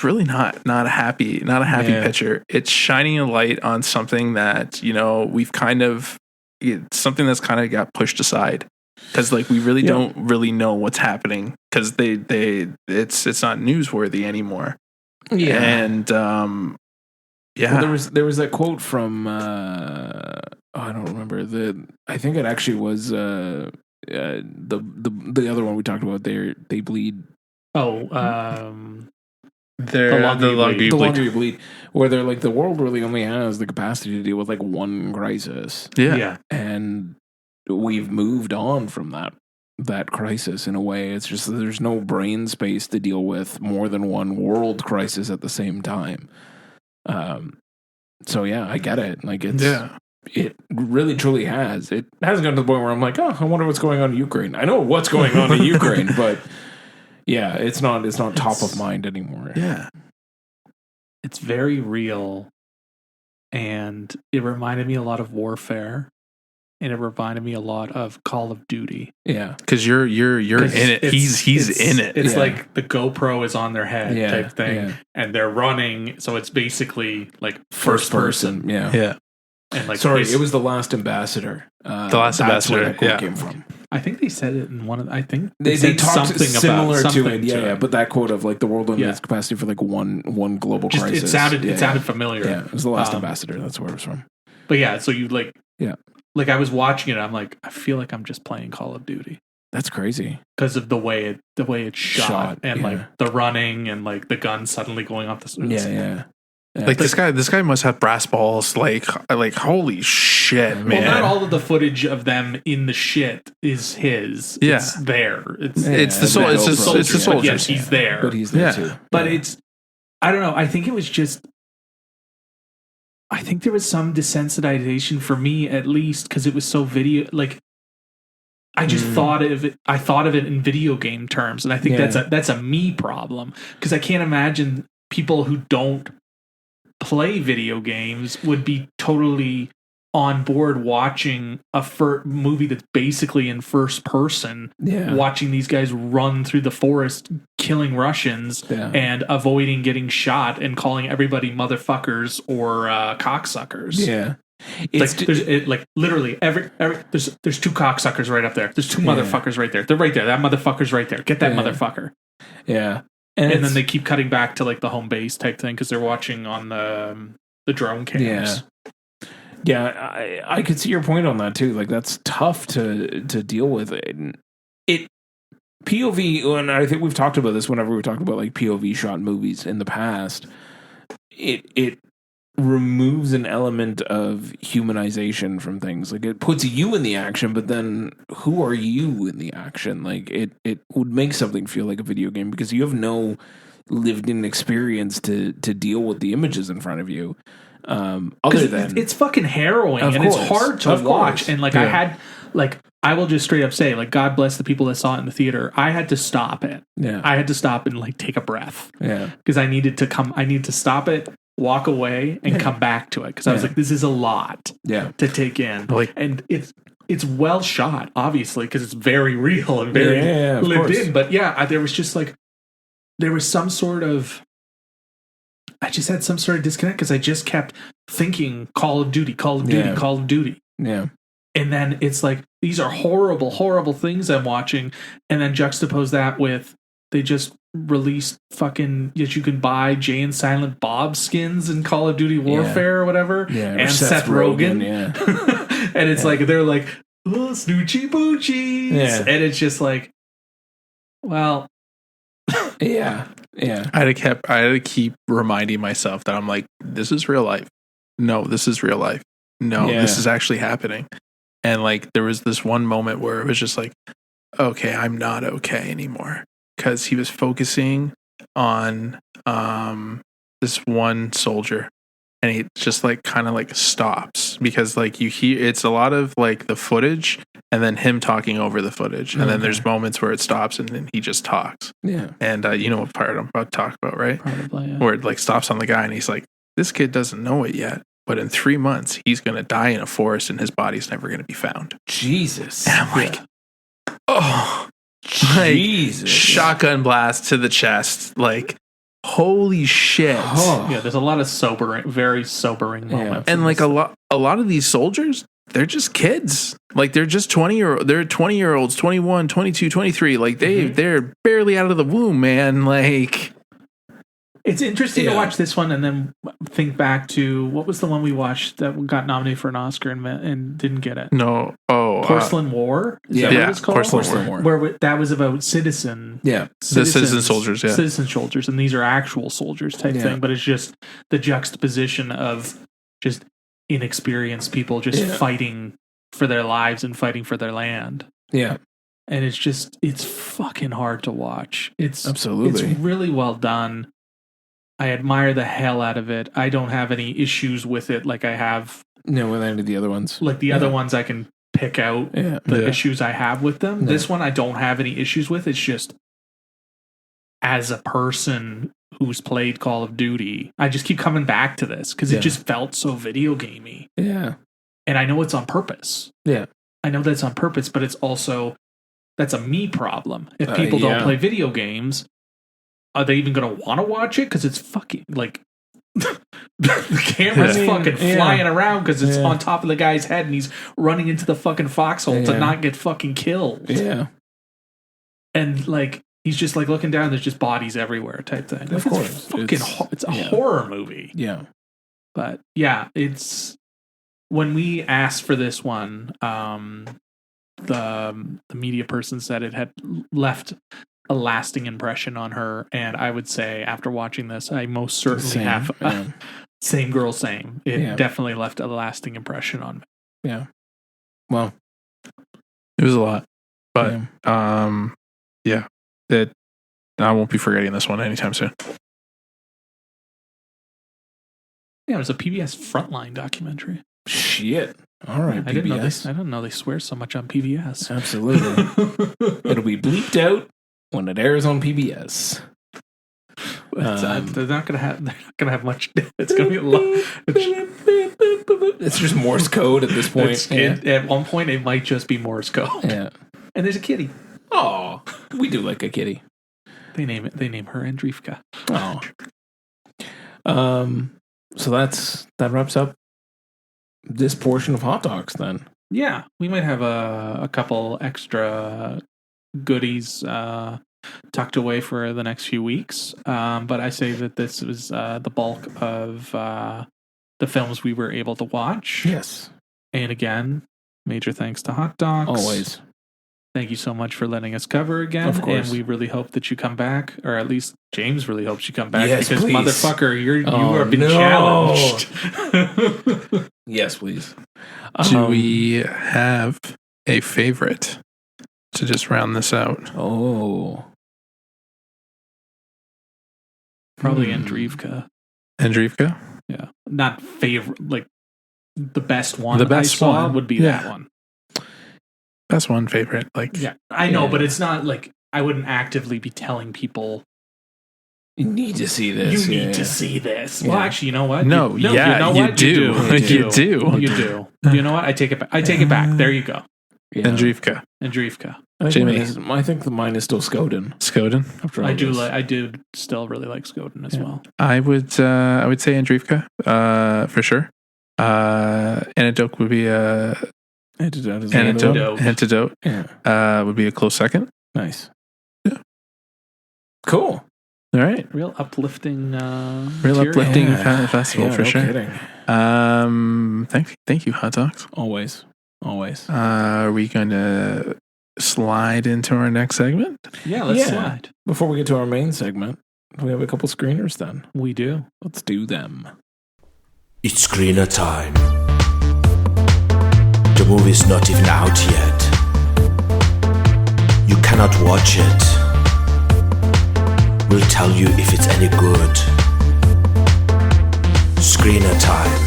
really not a happy picture. It's shining a light on something that we've something that's kind of got pushed aside, because like we really don't really know what's happening, because it's not newsworthy anymore. Yeah, and yeah, well, there was that quote from I don't remember I think it actually was the other one we talked about, they bleed. Oh, The longer you bleed. Where they're like, the world really only has the capacity to deal with like one crisis. Yeah. And we've moved on from that crisis in a way. It's just that there's no brain space to deal with more than one world crisis at the same time. So yeah, I get it. Like it really truly has. It hasn't gotten to the point where I'm like, oh, I wonder what's going on in Ukraine. I know what's going on in Ukraine, but yeah, it's not top of mind anymore. Yeah. It's very real, and it reminded me a lot of Warfare, and it reminded me a lot of Call of Duty. Yeah, because you're in it. He's in it. It's like the GoPro is on their head type thing, and they're running. So it's basically like first person. Yeah. And like, sorry, it was The Last Ambassador. The Last Ambassador. Where that quote came from. I think they said it in one of. I think they said talked something similar about to it. Yeah. But that quote of like the world only has capacity for like one global crisis. It sounded familiar. Yeah, it was The Last Ambassador. That's where it was from. But yeah, so you like I was watching it. I'm like, I feel like I'm just playing Call of Duty. That's crazy because of the way it's shot and like the running and like the gun suddenly going off the. Yeah. Like this guy must have brass balls. Like holy shit, man! Well, not all of the footage of them in the shit is his. Yeah, it's there. It's the soldier. Yes, he's there. But he's there too. But it's. I don't know. I think it was just. I think there was some desensitization for me, at least, because it was so video. Like, I just thought of it. I thought of it in video game terms, and I think that's a me problem because I can't imagine people who don't play video games would be totally on board watching a movie that's basically in first person, watching these guys run through the forest killing Russians and avoiding getting shot and calling everybody motherfuckers or cocksuckers. Yeah. It's literally there's two cocksuckers right up there. There's two motherfuckers right there. They're right there. That motherfucker's right there. Get that motherfucker. Yeah. And then they keep cutting back to like the home base type thing because they're watching on the drone cams. Yeah, I could see your point on that too. Like that's tough to deal with. It POV, and I think we've talked about this whenever we talked about like POV shot movies in the past. It removes an element of humanization from things. Like it puts you in the action, but then who are you in the action? Like it would make something feel like a video game because you have no lived-in experience to deal with the images in front of you. Other than it's fucking harrowing and it's hard to watch. And like I had I will just straight up say, like, God bless the people that saw it in the theater. I had to stop it. Yeah. I had to stop and like take a breath. Yeah. Because I needed to stop it, walk away, and come back to it. Because I was like, this is a lot to take in. And it's well shot, obviously, because it's very real and very lived in. But there was just like there was some sort of I just had some sort of disconnect because I just kept thinking Call of Duty, Call of Duty, Call of Duty. Yeah. And then it's like, these are horrible, horrible things I'm watching. And then juxtapose that with, they just released fucking, that you can buy Jay and Silent Bob skins in Call of Duty Warfare or whatever. Yeah. And Seth Rogen. And it's like, they're like, oh, Snoochie Boochies. Yeah. And it's just like, well. Yeah. I had to keep reminding myself that I'm like, this is real life. No, this is real life. No, this is actually happening. And like, there was this one moment where it was just like, okay, I'm not okay anymore. Because he was focusing on this one soldier. And he just like kind of like stops because like you hear it's a lot of like the footage and then him talking over the footage. And then there's moments where it stops and then he just talks. Yeah. And you know what part I'm about to talk about, right? Probably, yeah. Where it like stops on the guy and he's like, this kid doesn't know it yet. But in 3 months, he's going to die in a forest and his body's never going to be found. Jesus. And I'm like, oh, Jesus. Like, shotgun blast to the chest. Like, holy shit. Oh. Yeah, there's a lot of very sobering moments. And like a lot of these soldiers, they're just kids. Like they're just 20-year-olds, 21, 22, 23. Like they're barely out of the womb, man. Like It's interesting to Yeah. watch this one and then think back to what was the one we watched that got nominated for an Oscar and didn't get it? No. Oh, Porcelain War? Is that what yeah, it's called? Porcelain War. Where that was about citizen Yeah. The citizen soldiers, yeah. Citizen soldiers, and these are actual soldiers type Yeah. thing, but it's just the juxtaposition of just inexperienced people just fighting for their lives and fighting for their land. Yeah. And it's fucking hard to watch. It's Absolutely. It's really well done. I admire the hell out of it. I don't have any issues with it like I have. No, with any of the other ones. Like the other ones I can pick out the issues I have with them. Yeah. This one I don't have any issues with. It's just as a person who's played Call of Duty, I just keep coming back to this because it just felt so video gamey. Yeah. And I know it's on purpose. Yeah. I know that's on purpose, but it's also, that's a me problem. If people don't play video games, are they even going to want to watch it? Because it's fucking, like, the camera's fucking flying around because it's on top of the guy's head and he's running into the fucking foxhole to not get fucking killed. Yeah. And, like, he's just, like, looking down, there's just bodies everywhere type thing. Of course. It's a horror movie. Yeah. But, yeah, it's, when we asked for this one, the media person said it had left a lasting impression on her, and I would say after watching this, I most certainly have same girl, same. It definitely left a lasting impression on me. Yeah. Well, it was a lot, but that I won't be forgetting this one anytime soon. Yeah, it was a PBS Frontline documentary. Shit. All right, I didn't know they swear so much on PBS. Absolutely. It'll be bleeped out when it airs on PBS. They're not gonna have much. It's gonna be a lot. It's just Morse code at this point. At one point, it might just be Morse code. Yeah. And there's a kitty. Oh, we do like a kitty. They name her Adriivka. Oh. So that wraps up this portion of Hot Docs then. Yeah, we might have a couple extra goodies tucked away for the next few weeks. But I say that this was the bulk of the films we were able to watch. Yes. And again, major thanks to Hot Docs. Always. Thank you so much for letting us cover again. Of course. And we really hope that you come back, or at least James really hopes you come back. Yes, because please. motherfucker, you are being challenged. Yes, please. Do we have a favorite to just round this out? Oh. Probably Adriivka. Adriivka? Yeah. Not favorite, like the best one. The best I saw one would be that one. That's one favorite. Like, yeah, I know, but it's not like I wouldn't actively be telling people you need to see this. You need to see this. Well, actually, you know what? No, you know you what? do. You do. You know what? I take it back. I take it back. There you go. Yeah. Adriivka. Jamie. I think mine is still Skoden. I do still really like Skoden as well. I would say Adriivka, for sure. Antidote would be Antidote. Yeah. Would be a close second. Nice. Yeah. Cool. All right. Real uplifting festival for sure. Kidding. Thank you, Hot Docs. Always. Are we going to slide into our next segment? Yeah, let's slide. Before we get to our main segment, we have a couple screeners then. We do. Let's do them. It's screener time. The movie's not even out yet. You cannot watch it. We'll tell you if it's any good. Screener time.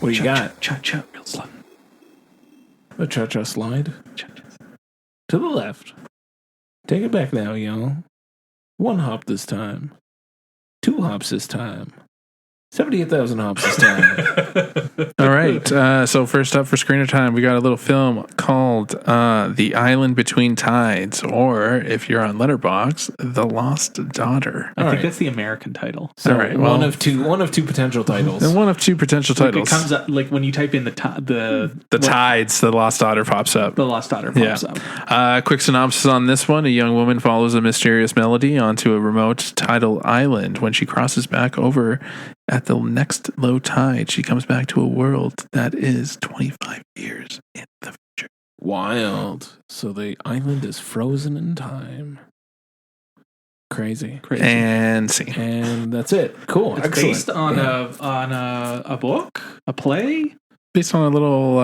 What do you got? Cha-cha, real slow. A cha-cha slide. Cha-cha. To the left. Take it back now, y'all. 1 hop this time. 2 hops this time. 78,000 hops this time. All right. So first up for screener time, we got a little film called "The Island Between Tides," or if you're on Letterboxd, "The Lost Daughter." I think that's the American title. So All right, one of two potential titles. And one of two potential Like titles. it comes up like when you type in the Tides, the Lost Daughter pops up. The Lost Daughter pops up. Quick synopsis on this one. A young woman follows a mysterious melody onto a remote tidal island. When she crosses back over at the next low tide, she comes back to a world that is 25 years in the future. Wild. So the island is frozen in time. Crazy. And see. And that's it. Cool. It's Excellent. based on a book, a play, Based on a little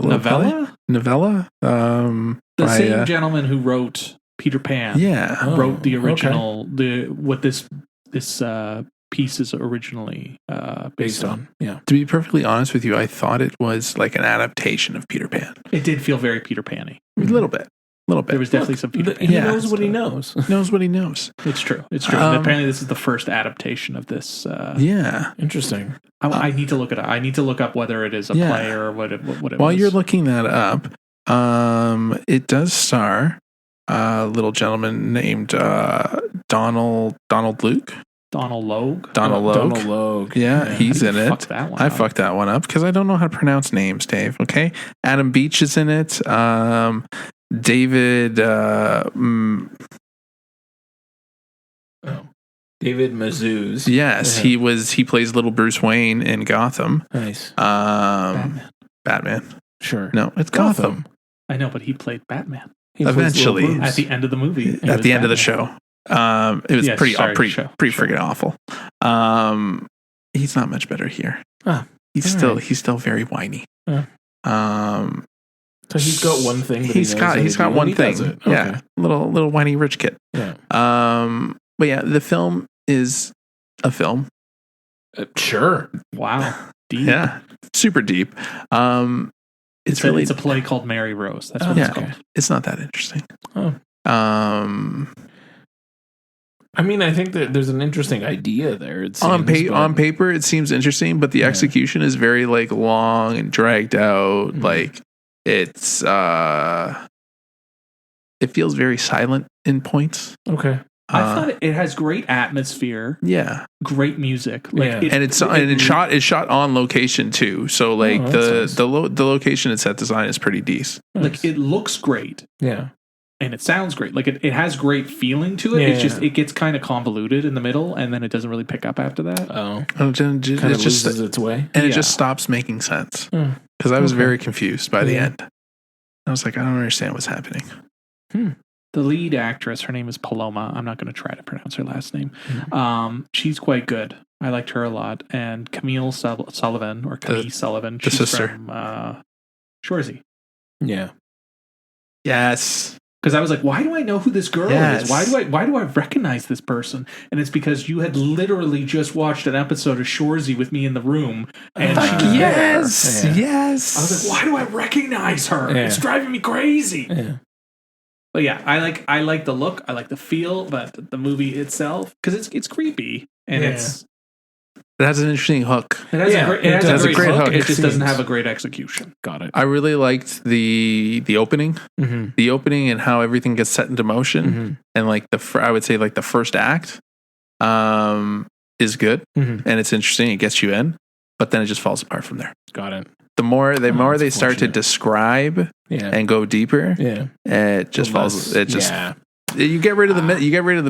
novella. Novella. The same gentleman who wrote Peter Pan. Yeah. Wrote the original. What this piece is originally based on. Yeah. To be perfectly honest with you, I thought it was like an adaptation of Peter Pan. It did feel very Peter Pan-y. A little bit. There was definitely some Peter Pan. He knows what he knows. Knows what he knows. It's true. It's true. And apparently, this is the first adaptation of this. Yeah. Interesting. I need to look it up. I need to look up whether it is a play or what it was. While you're looking that up, it does star a little gentleman named Donald Luke. Donald Logue. Donald Logue. Yeah, he's in it. Fucked that one I up. fucked that one up because I don't know how to pronounce names, Dave. Okay. Adam Beach is in it. David David Mazouz. Yes, he plays little Bruce Wayne in Gotham. Nice. Batman. Sure. No, it's Gotham. I know, but he played Batman Eventually. Little Bruce. at the end of the movie. At the end of the show. It was pretty freaking awful. He's not much better here. He's still very whiny. So he's got one thing. That he's got one thing. Okay. Yeah, little whiny rich kid. Yeah. But yeah, the film is a film. Sure. Wow. Deep. Yeah, super deep. It's a play called Mary Rose. That's what it's called. It's not that interesting. Oh. I mean, I think that there's an interesting idea there. It seems, on paper, it seems interesting, but the execution is very like long and dragged out. Mm-hmm. Like it's it feels very silent in points. Okay. I thought it has great atmosphere. Yeah, great music. and it's shot on location too. So like the location and set design is pretty decent. Like it looks great. Yeah. And it sounds great. Like it has great feeling to it. It's just it gets kind of convoluted in the middle, and then it doesn't really pick up after that. It just loses its way, and it just stops making sense. Because I was very confused by the end. I was like, I don't understand what's happening. The lead actress, her name is Paloma. I'm not going to try to pronounce her last name. She's quite good. I liked her a lot. And Camille Sullivan, or Camille Sullivan, she's sister from Shorzy. Yeah. Yes. Because I was like, why do I know who this girl is? Why do I recognize this person? And it's because you had literally just watched an episode of Shorzy with me in the room, and yes. I was like, why do I recognize her? Yeah. It's driving me crazy. Yeah. But yeah, I like the look, I like the feel, but the movie itself, because it's creepy and it has an interesting hook. it has a great hook. It just doesn't Seems- have a great execution. Got it. I really liked the opening, the opening, and how everything gets set into motion, and like I would say like the first act, is good, and it's interesting. It gets you in, but then it just falls apart from there. Got it. The more they start to describe and go deeper, it just falls. It just you get rid of the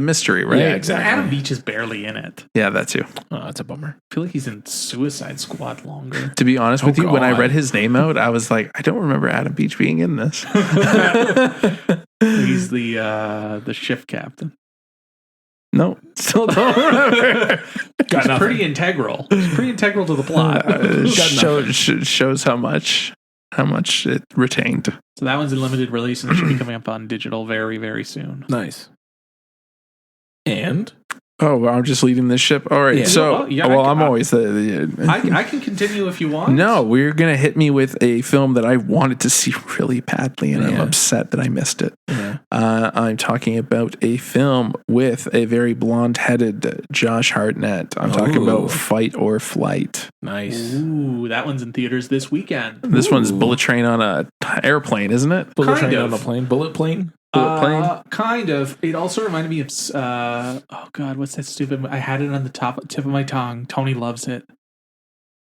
mystery, right? Yeah, exactly. Adam Beach is barely in it. Yeah, that too. Oh, that's a bummer. I feel like he's in Suicide Squad longer. To be honest with you, when I God. read his name out, I was like, I don't remember Adam Beach being in this. He's the shift captain. No, still don't remember. He's pretty integral. He's pretty integral to the plot. Shows how much it retained. So that one's in limited release and it should be coming up on digital very, very soon. Nice. And Oh, well, I'm just leading this ship. All right. Yeah. So, I'm always I can continue if you want. No, we're going to hit me with a film that I wanted to see really badly, and I'm upset that I missed it. yeah. Yeah. I'm talking about a film with a very blonde-headed Josh Hartnett. I'm talking about Fight or Flight. Nice. Ooh, that one's in theaters this weekend. This one's Bullet Train on a airplane, isn't it? Bullet Kind train of. on a plane. Bullet plane? Bullet plane? Kind of. It also reminded me of oh god, what's that stupid? I had it on the tip of my tongue. Tony loves it.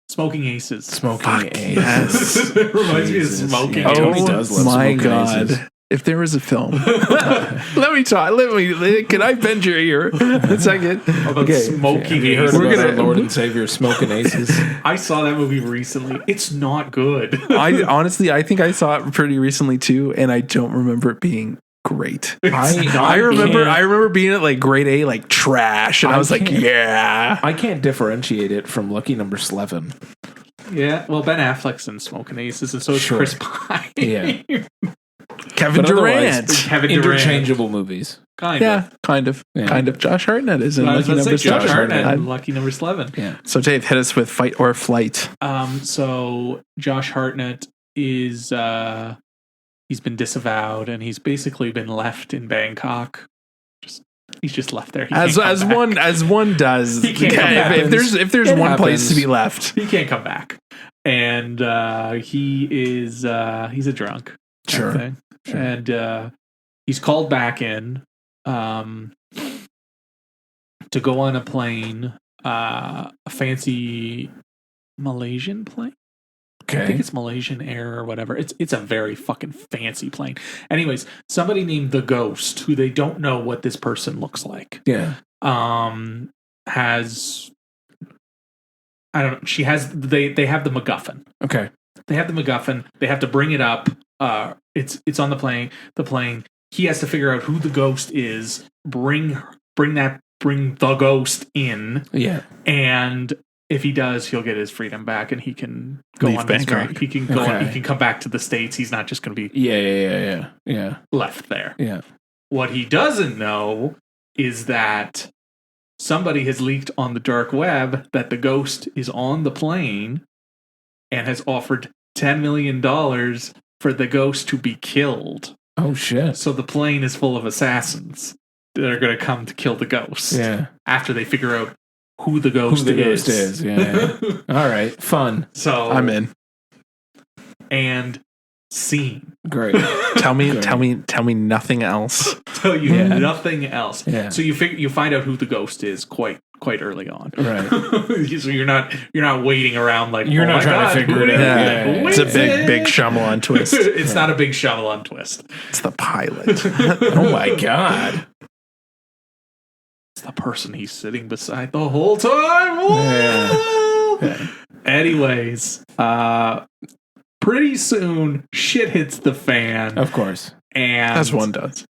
Smoking Aces. Smoking Aces. Yes. It reminds Jesus. me of Smoking Yeah, Aces. Tony does love my Smoking God. Aces. If there was a film. Let me talk. Can I bend your ear a second? Okay. Smoking Have you heard Aces. about our Lord and Savior Smoking Aces? I saw that movie recently. It's not good. I think I saw it pretty recently too, and I don't remember it being great. I remember being at like grade A, like trash, and I was like, yeah. I can't differentiate it from Lucky Number 11. Yeah, well, Ben Affleck's in Smoking Aces, and so is Sure. Chris Pine. Yeah. Kevin But Durant. otherwise, Kevin Durant. interchangeable movies. Kind Yeah, of. kind of. Yeah. Kind of. Josh Hartnett is in I was Lucky gonna Number say Josh 11. Hartnett in Lucky Number 11. Yeah. So Dave, hit us with Fight or Flight. So Josh Hartnett is he's been disavowed, and he's basically been left in Bangkok. He's just left there. He As can't come back. one does. He can't come back. If there's It one place happens. to be left. He can't come back, and he is he's a drunk. kind of Sure. thing. Sure. And he's called back in to go on a plane, a fancy Malaysian plane. I think Okay. it's Malaysian Air or whatever. It's a very fucking fancy plane. Anyways, somebody named the Ghost, who they don't know what this person looks like, Yeah. has, I don't know. She has they have the MacGuffin. Okay. They have the MacGuffin. They have to bring it up. It's on the plane. The plane. He has to figure out who the ghost is. Bring the ghost in. Yeah. And if he does, he'll get his freedom back, and he can go Leave on his Bangkok. way. He can go on. Okay. He can come back to the States. He's not just going to be Yeah. left there. Yeah. What he doesn't know is that somebody has leaked on the dark web that the ghost is on the plane and has offered $10 million for the ghost to be killed. Oh shit. So the plane is full of assassins that are going to come to kill the ghost. Yeah. After they figure out who the ghost is. Yeah. All right. Fun. So I'm in. And scene. Great. Tell me nothing else. Tell you Yeah. nothing else. Yeah. So you find out who the ghost is quite early on. Right. So you're not waiting around like You're oh not my trying to God, figure who it is out. Yeah. Who It's a is big it? Shyamalan twist. It's not a big Shyamalan twist. It's the pilot. Oh my god. It's the person he's sitting beside the whole time. Yeah. Anyways, pretty soon shit hits the fan, Of course. and As one does.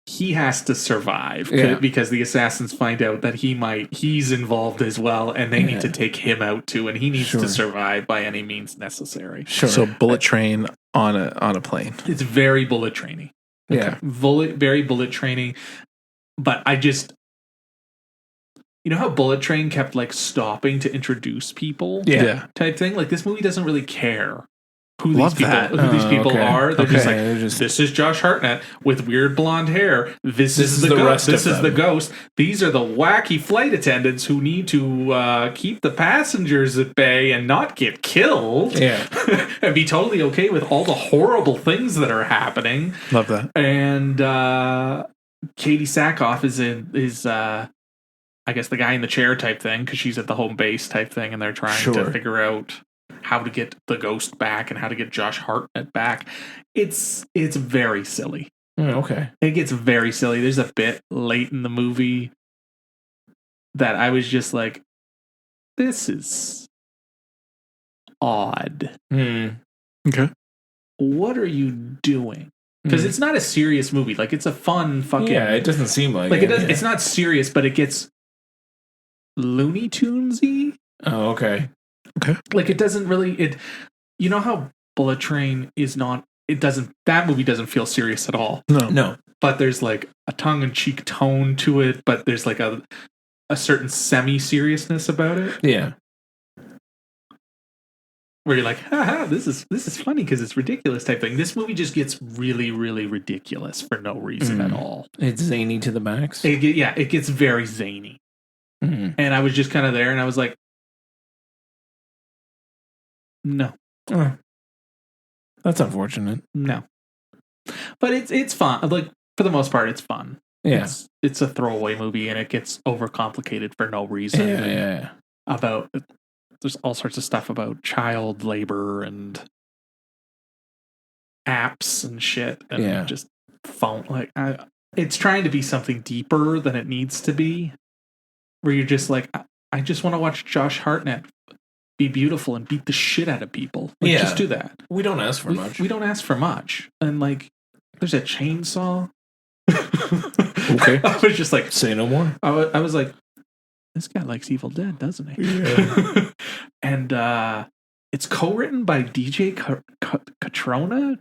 he has to survive Yeah. because the assassins find out that he's involved as well, and they Yeah. need to take him out too, and he needs Sure. to survive by any means necessary. Sure. So bullet train on a plane. It's very bullet training. yeah. Very bullet training. But I just, you know how Bullet Train kept like stopping to introduce people, Yeah. type thing. Like this movie doesn't really care who Love these people, that. who these people okay. are. They're just like, They're just- this is Josh Hartnett with weird blonde hair. This is the the ghost. rest This of is the them. ghost. These are the wacky flight attendants who need to keep the passengers at bay and not get killed. Yeah. And be totally okay with all the horrible things that are happening. Love that. And Katie Sackhoff is I guess the guy in the chair type thing, because she's at the home base type thing, and they're trying to Sure. figure out how to get the ghost back and how to get Josh Hartnett back. It's very silly. Okay. It gets very silly. There's a bit late in the movie that I was just like, this is odd. Okay. What are you doing? Because it's not a serious movie. Like, it's a fun fucking... Yeah, it doesn't seem like Like, it. it does, Yeah. it's not serious, but it gets Looney Tunes-y. Oh, okay. Like, it doesn't really... You know how Bullet Train is not... That movie doesn't feel serious at all. No. But there's, like, a tongue-in-cheek tone to it, but there's, like, a certain semi-seriousness about it. Yeah. where you're like, haha, this is funny because it's ridiculous type thing. This movie just gets really, really ridiculous for no reason at all. It's zany to the max. It gets very zany. Mm. And I was just kind of there, and I was like, no. That's unfortunate. No. But it's fun. Like, for the most part, it's fun. Yeah. It's a throwaway movie, and it gets overcomplicated for no reason. Yeah. There's all sorts of stuff about child labor and apps and shit, and just phone. Like, it's trying to be something deeper than it needs to be. Where you're just like, I just want to watch Josh Hartnett be beautiful and beat the shit out of people. Like, just do that. We don't ask for much. We don't ask for much. And like, there's a chainsaw. Okay. I was just like, say no more. I was like, this guy likes Evil Dead, doesn't he? Yeah. And it's co-written by DJ Catorna.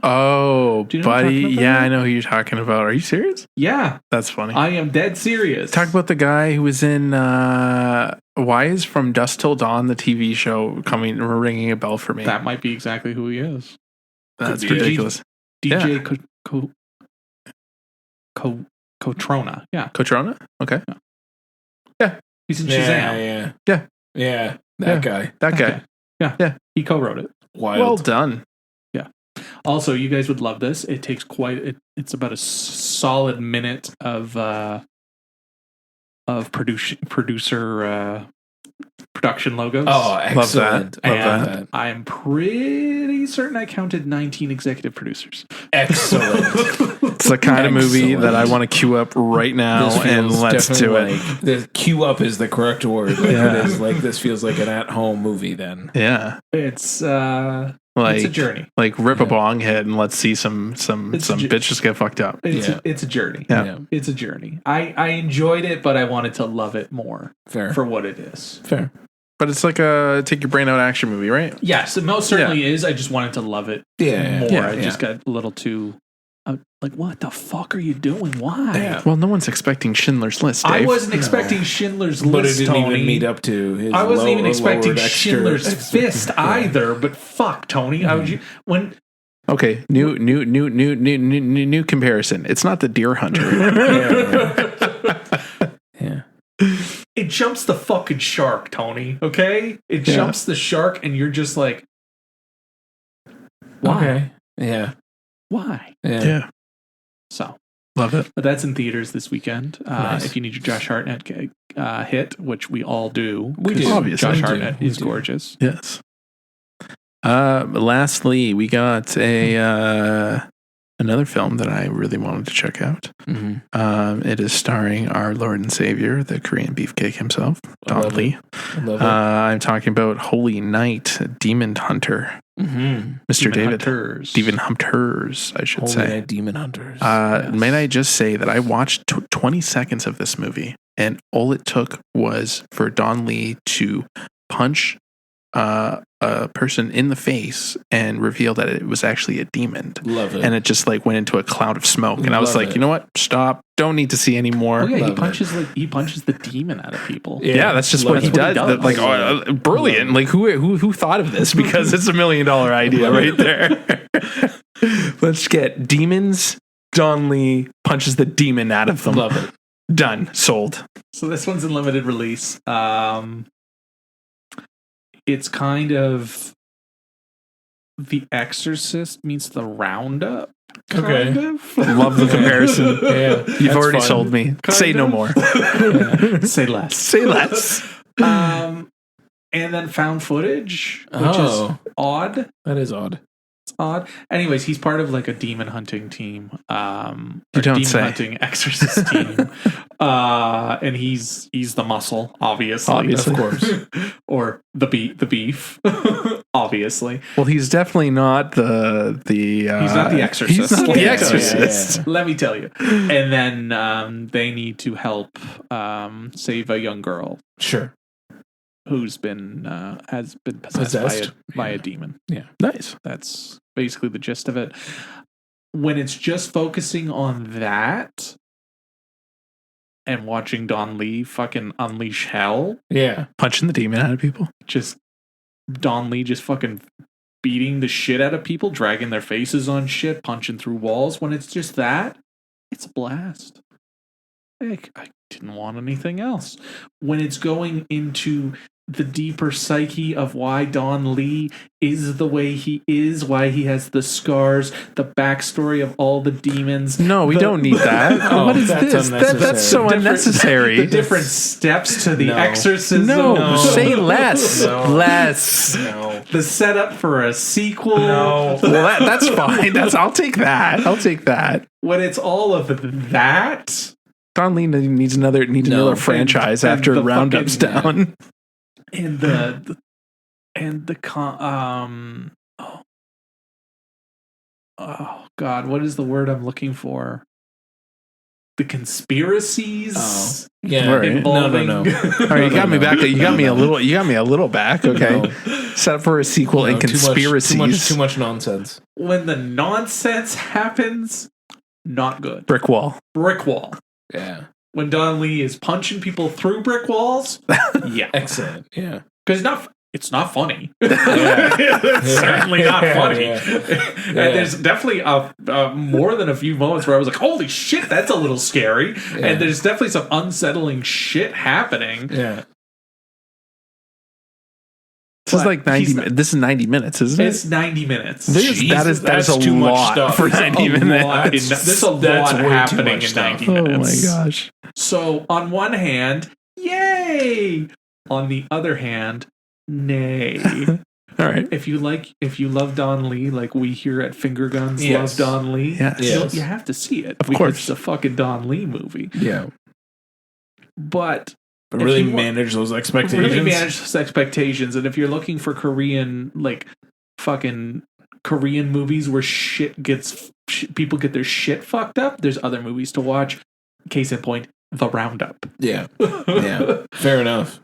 Oh, Do you know what I'm buddy. talking about? Yeah, I know who you're talking about. Are you serious? Yeah, That's funny. I am dead serious. Talk about the guy who was in Why is From Dusk Till Dawn, the TV show, ringing a bell for me. That might be exactly who he is. That's Could be. ridiculous. DJ Catorna. Yeah, Cotrona? Okay. he's in Shazam. Yeah. That guy. That guy. Yeah, he co-wrote it. Wild. Well done. Also, you guys would love this. It takes it's about a solid minute of production logos. Oh, excellent. Love Love that. I'm pretty certain I counted 19 executive producers. Excellent. It's the kind of movie Excellent. that I want to queue up right now, This and feels let's do definitely it. like- the queue up is the correct word. Like, it is like this feels like an at-home movie. Then It's it's a journey. Like rip a bong head and let's see some It's a bitches get fucked up. It's a journey. Yeah. It's a journey. I enjoyed it, but I wanted to love it more fair. for what it is. Fair. But it's like a take your brain out action movie, right? Yes, it most certainly is. I just wanted to love it more. I just got a little too like, what the fuck are you doing? Why? Yeah. Well, no one's expecting Schindler's List, Dave. I wasn't expecting Schindler's But it List, didn't Tony. even meet up to his. I wasn't even expecting lowered extra- Schindler's Fist either. But fuck, Tony, how would you when? Okay, new comparison. It's not the Deer Hunter. Yeah. It jumps the fucking shark, Tony. Okay, it jumps the shark, and you're just like, why? Okay. Yeah. Why? Yeah. So, Love it. but that's in theaters this weekend. Nice. If you need your Josh Hartnett hit, which we all do, We 'cause do. Obviously. Josh We do. Hartnett We is do. gorgeous. Yes. Lastly, we got another film that I really wanted to check out. Mm-hmm. It is starring our Lord and Savior, the Korean beefcake himself, I Don love Lee. I love it. I'm talking about Holy Night, Demon Hunter, Mm-hmm. Mr. Demon David. Hunters. Demon Hunters, I should Holy say. Night Demon Hunters. Yes. May I just say that I watched 20 seconds of this movie, and all it took was for Don Lee to punch a person in the face and reveal that it was actually a demon. Love it. And it just like went into a cloud of smoke. And I was Love like, it. you know what? Stop. Don't need to see any more. Oh yeah, Love he punches the demon out of people. Yeah, that's just Love what he it. does. That's what he That, does. like, brilliant. Like, who thought of this? Because it's $1 million idea right there. Let's get demons. Don Lee punches the demon out of them. Love it. Done. Sold. So this one's in limited release. It's kind of The Exorcist meets The Roundup. Okay. Kind of. Love the comparison. Yeah. You've already sold me. Say no of. more. Say less. Say less. And then found footage, which is odd. That is odd. It's odd. Anyways, he's part of like a demon hunting team. You Or don't demon say. hunting exorcist team. And he's the muscle, obviously. Of course. Or the beef. Obviously. Well, he's definitely not the He's not the exorcist. He's not Let the me tell you. exorcist. Let me tell you. And then they need to help save a young girl Sure. who's has been possessed. By a demon. Yeah. Nice. That's basically the gist of it. When it's just focusing on that and watching Don Lee fucking unleash hell, Yeah. Punching the demon out of people. just Don Lee just fucking beating the shit out of people, dragging their faces on shit, punching through walls. When it's just that, it's a blast. Like, I didn't want anything else. When it's going into the deeper psyche of why Don Lee is the way he is, why he has the scars, the backstory of all the demons. No, we don't need that. What is this? That's so unnecessary. The different steps to the exorcism. No, say less. Less. No. The setup for a sequel. No. Well, that's fine. I'll take that. I'll take that. When it's all of that. Don Lee needs another franchise after the Roundup's down. And oh God, what is the word I'm looking for? The conspiracies. Oh, yeah. Right. Involving No. All right, you got me back. You got me a little back. Okay. No. Set up for a sequel and conspiracies. Too much nonsense. When the nonsense happens, not good. Brick wall. Yeah. When Don Lee is punching people through brick walls, yeah, Excellent. Yeah. because it's not funny. Yeah. It's certainly not funny. Yeah. And there's definitely more than a few moments where I was like, "Holy shit, that's a little scary." Yeah. And there's definitely some unsettling shit happening. Yeah. This is But like 90. he's not- This is 90 minutes, isn't it? It's 90 minutes. that is that's a too much lot stuff. for That's 90 a minutes. lot in- there's a That's lot way too happening much in stuff. 90 Oh minutes. my gosh. So on one hand, yay. On the other hand, nay. All right. If you love Don Lee, like we here at Finger Guns Yes. love Don Lee, Yes. you have to see it. Of because course. it's a fucking Don Lee movie. Yeah. But But if really you want- manage those expectations. really manage those expectations. And if you're looking for Korean, like fucking Korean movies where people get their shit fucked up, there's other movies to watch. Case in point, The Roundup. Yeah. Yeah. Fair enough.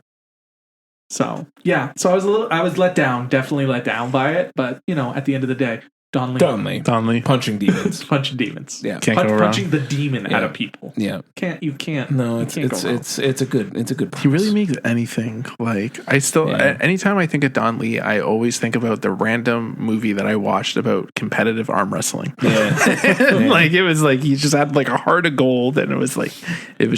So yeah, so I was let down, definitely let down by it. But at the end of the day, Don Lee Don Lee. punching demons. punching demons. Yeah. Can't go wrong. Punching the demon out of people. Yeah. You can't. No, you it's can't go wrong. it's a good premise. He really makes anything. Like I still, anytime I think of Don Lee, I always think about the random movie that I watched about competitive arm wrestling. Yeah. Like it was like he just had like a heart of gold, and it was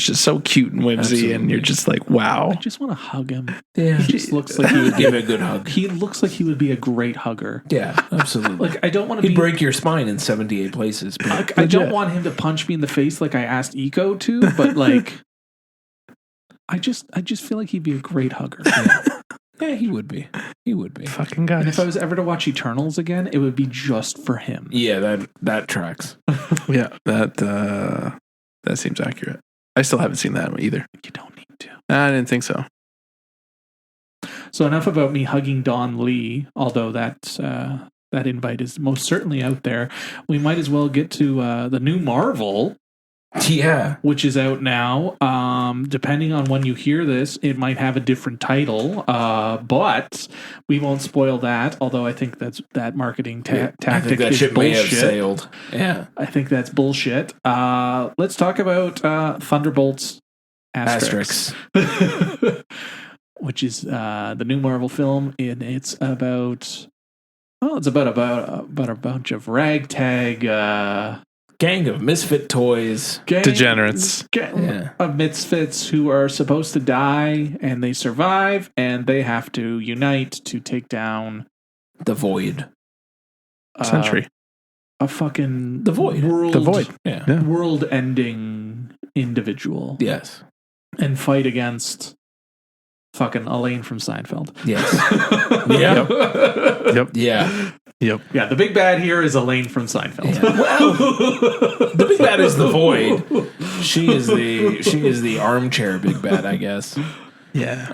just so cute and whimsy, Absolutely. and you're just like, wow. I just want to hug him. Yeah. He just looks like he would Give it a good hug. He looks like he would be a great hugger. Yeah, absolutely. Like I don't want to He'd be. break your spine in 78 places. But Like, I don't want him to punch me in the face like I asked Eco to, but like, I just feel like he'd be a great hugger. yeah, he would be. He would be. Fucking guys. And if I was ever to watch Eternals again, it would be just for him. Yeah, that tracks. Yeah, that seems accurate. I still haven't seen that either. You don't need to. I didn't think so. So enough about me hugging Don Lee, although that invite is most certainly out there. We might as well get to the new Marvel, Yeah. which is out now. Depending on when you hear this, it might have a different title, but we won't spoil that. Although I think that marketing I tactic think that is ship may have bullshit. sailed. Yeah. I think that's bullshit. Let's talk about Thunderbolts Asterix. Which is the new Marvel film, and it's about a bunch of ragtag Gang of misfit toys. Degenerates. Yeah. Of misfits who are supposed to die, and they survive, and they have to unite to take down The Void. Century. a fucking The Void. The Void. Yeah. Yeah. world-ending individual, Yes. and fight against fucking Elaine from Seinfeld. Yes. Yeah. Yep. Yeah. Yep. Yeah, the big bad here is Elaine from Seinfeld. Yeah. Well, the big bad is the Void. She is the armchair big bad, I guess. Yeah.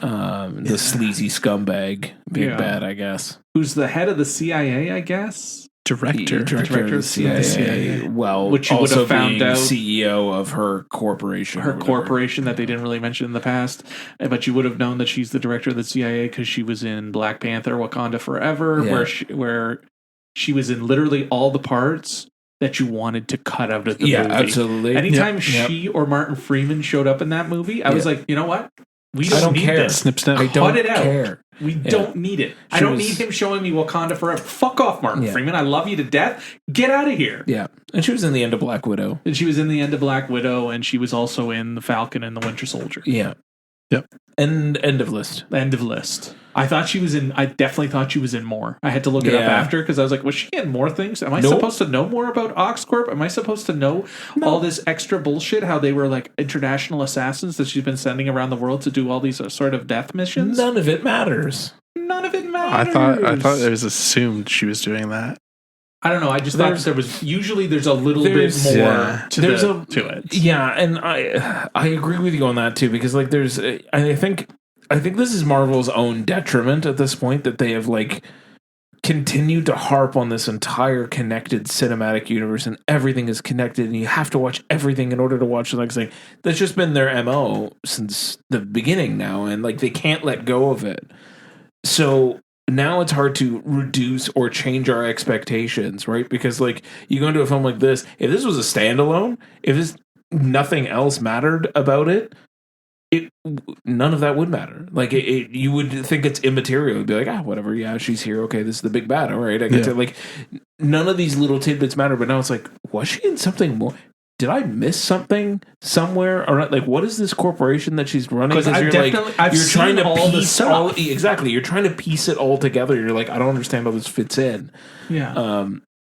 The sleazy scumbag big Yeah. bad, I guess. Who's the head of the CIA, I guess? Director. Director of the CIA. Well, Which you would also have found being out- CEO of her corporation. Her or whatever. corporation that they didn't really mention in the past. But you would have known that she's the director of the CIA because she was in Black Panther, Wakanda Forever, Yeah. where she was in literally all the parts that you wanted to cut out of the Yeah, movie. absolutely. Anytime Yep. she or Martin Freeman showed up in that movie, I was Yeah. like, you know what? We I don't don't need care. this. Snip, snip. I don't Cut it out. care. We don't need it. I don't need him showing me Wakanda forever. Fuck off, Martin Freeman. I love you to death. Get out of here. Yeah. And she was in the end of Black Widow. And she was in the end of Black Widow, and she was also in The Falcon and the Winter Soldier. Yeah. Yep. And end of list. End of list. I definitely thought she was in more. I had to look it up after because I was like, was she in more things? Am I supposed to know more about Oxcorp? Am I supposed to know all this extra bullshit? How they were like international assassins that she's been sending around the world to do all these sort of death missions? None of it matters. None of it matters. I thought it was assumed she was doing that. I don't know. I just thought that there was usually there's a little bit more to it. Yeah, and I agree with you on that too, because like there's I think this is Marvel's own detriment at this point that they have like continued to harp on this entire connected cinematic universe and everything is connected and you have to watch everything in order to watch the next thing. That's just been their MO since the beginning now, and like they can't let go of it. So now it's hard to reduce or change our expectations, right? Because like you go into a film like this, if this was a standalone, if nothing else mattered about it, none of that would matter. Like you would think it's immaterial. You'd be like, whatever. Yeah, she's here. Okay, this is the big bad. All right, I get to like. None of these little tidbits matter. But now it's like, was she in something more? Did I miss something somewhere? Or like, what is this corporation that she's running? Because you're trying to all the stuff. Exactly. You're trying to piece it all together. You're like, I don't understand how this fits in. Yeah.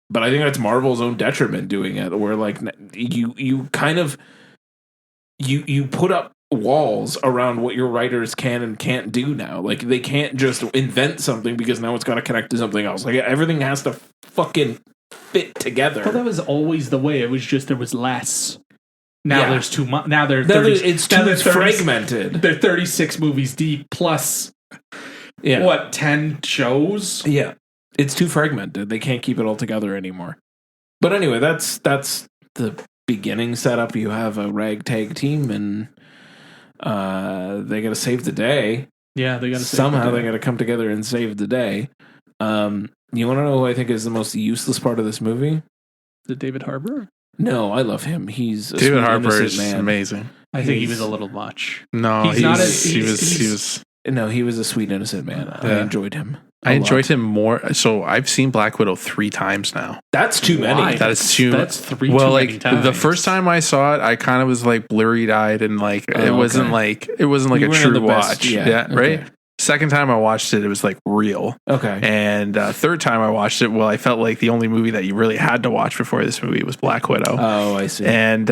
But I think that's Marvel's own detriment doing it. Where like you kind of you put up walls around what your writers can and can't do now. Like they can't just invent something because now it's got to connect to something else. Like everything has to fucking fit together. Well, that was always the way. It was just there was less. Now there's too much. Now it's too fragmented. They're 36 movies deep plus what 10 shows. Yeah, it's too fragmented. They can't keep it all together anymore. But anyway, that's the beginning setup. You have a ragtag team and they got to save the day. Yeah, they got to somehow they got to come together and save the day. You want to know who I think is the most useless part of this movie? The David Harbour? No, I love him. He's David Harbour is amazing. I think he was a little much. No, he was. No, he was a sweet innocent man. I enjoyed him. I enjoyed him more. So I've seen Black Widow 3 times now. That's too many. That's too. That's 3. Well, too like many times. the first time I saw it, I kind of was like blurry eyed and like it wasn't like a true watch. Yeah, right. Second time I watched it, it was like real. Okay. And third time I watched it, well, I felt like the only movie that you really had to watch before this movie was Black Widow. Oh, I see. And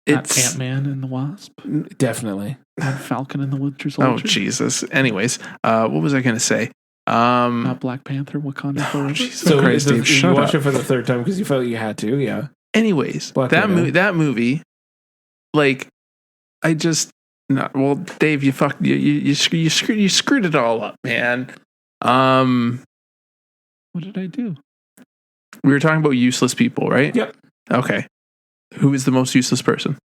it's Ant-Man and the Wasp. Definitely. Not Falcon and the Winter Soldier. Oh Jesus. Anyways, what was I going to say? Not Black Panther, Wakanda Forever. So Christ, Dave, you watched it for the third time because you felt you had to. Yeah. Anyways, that movie, like, I just. Not well, Dave. You screwed it all up, man. What did I do? We were talking about useless people, right? Yep. Okay. Who is the most useless person?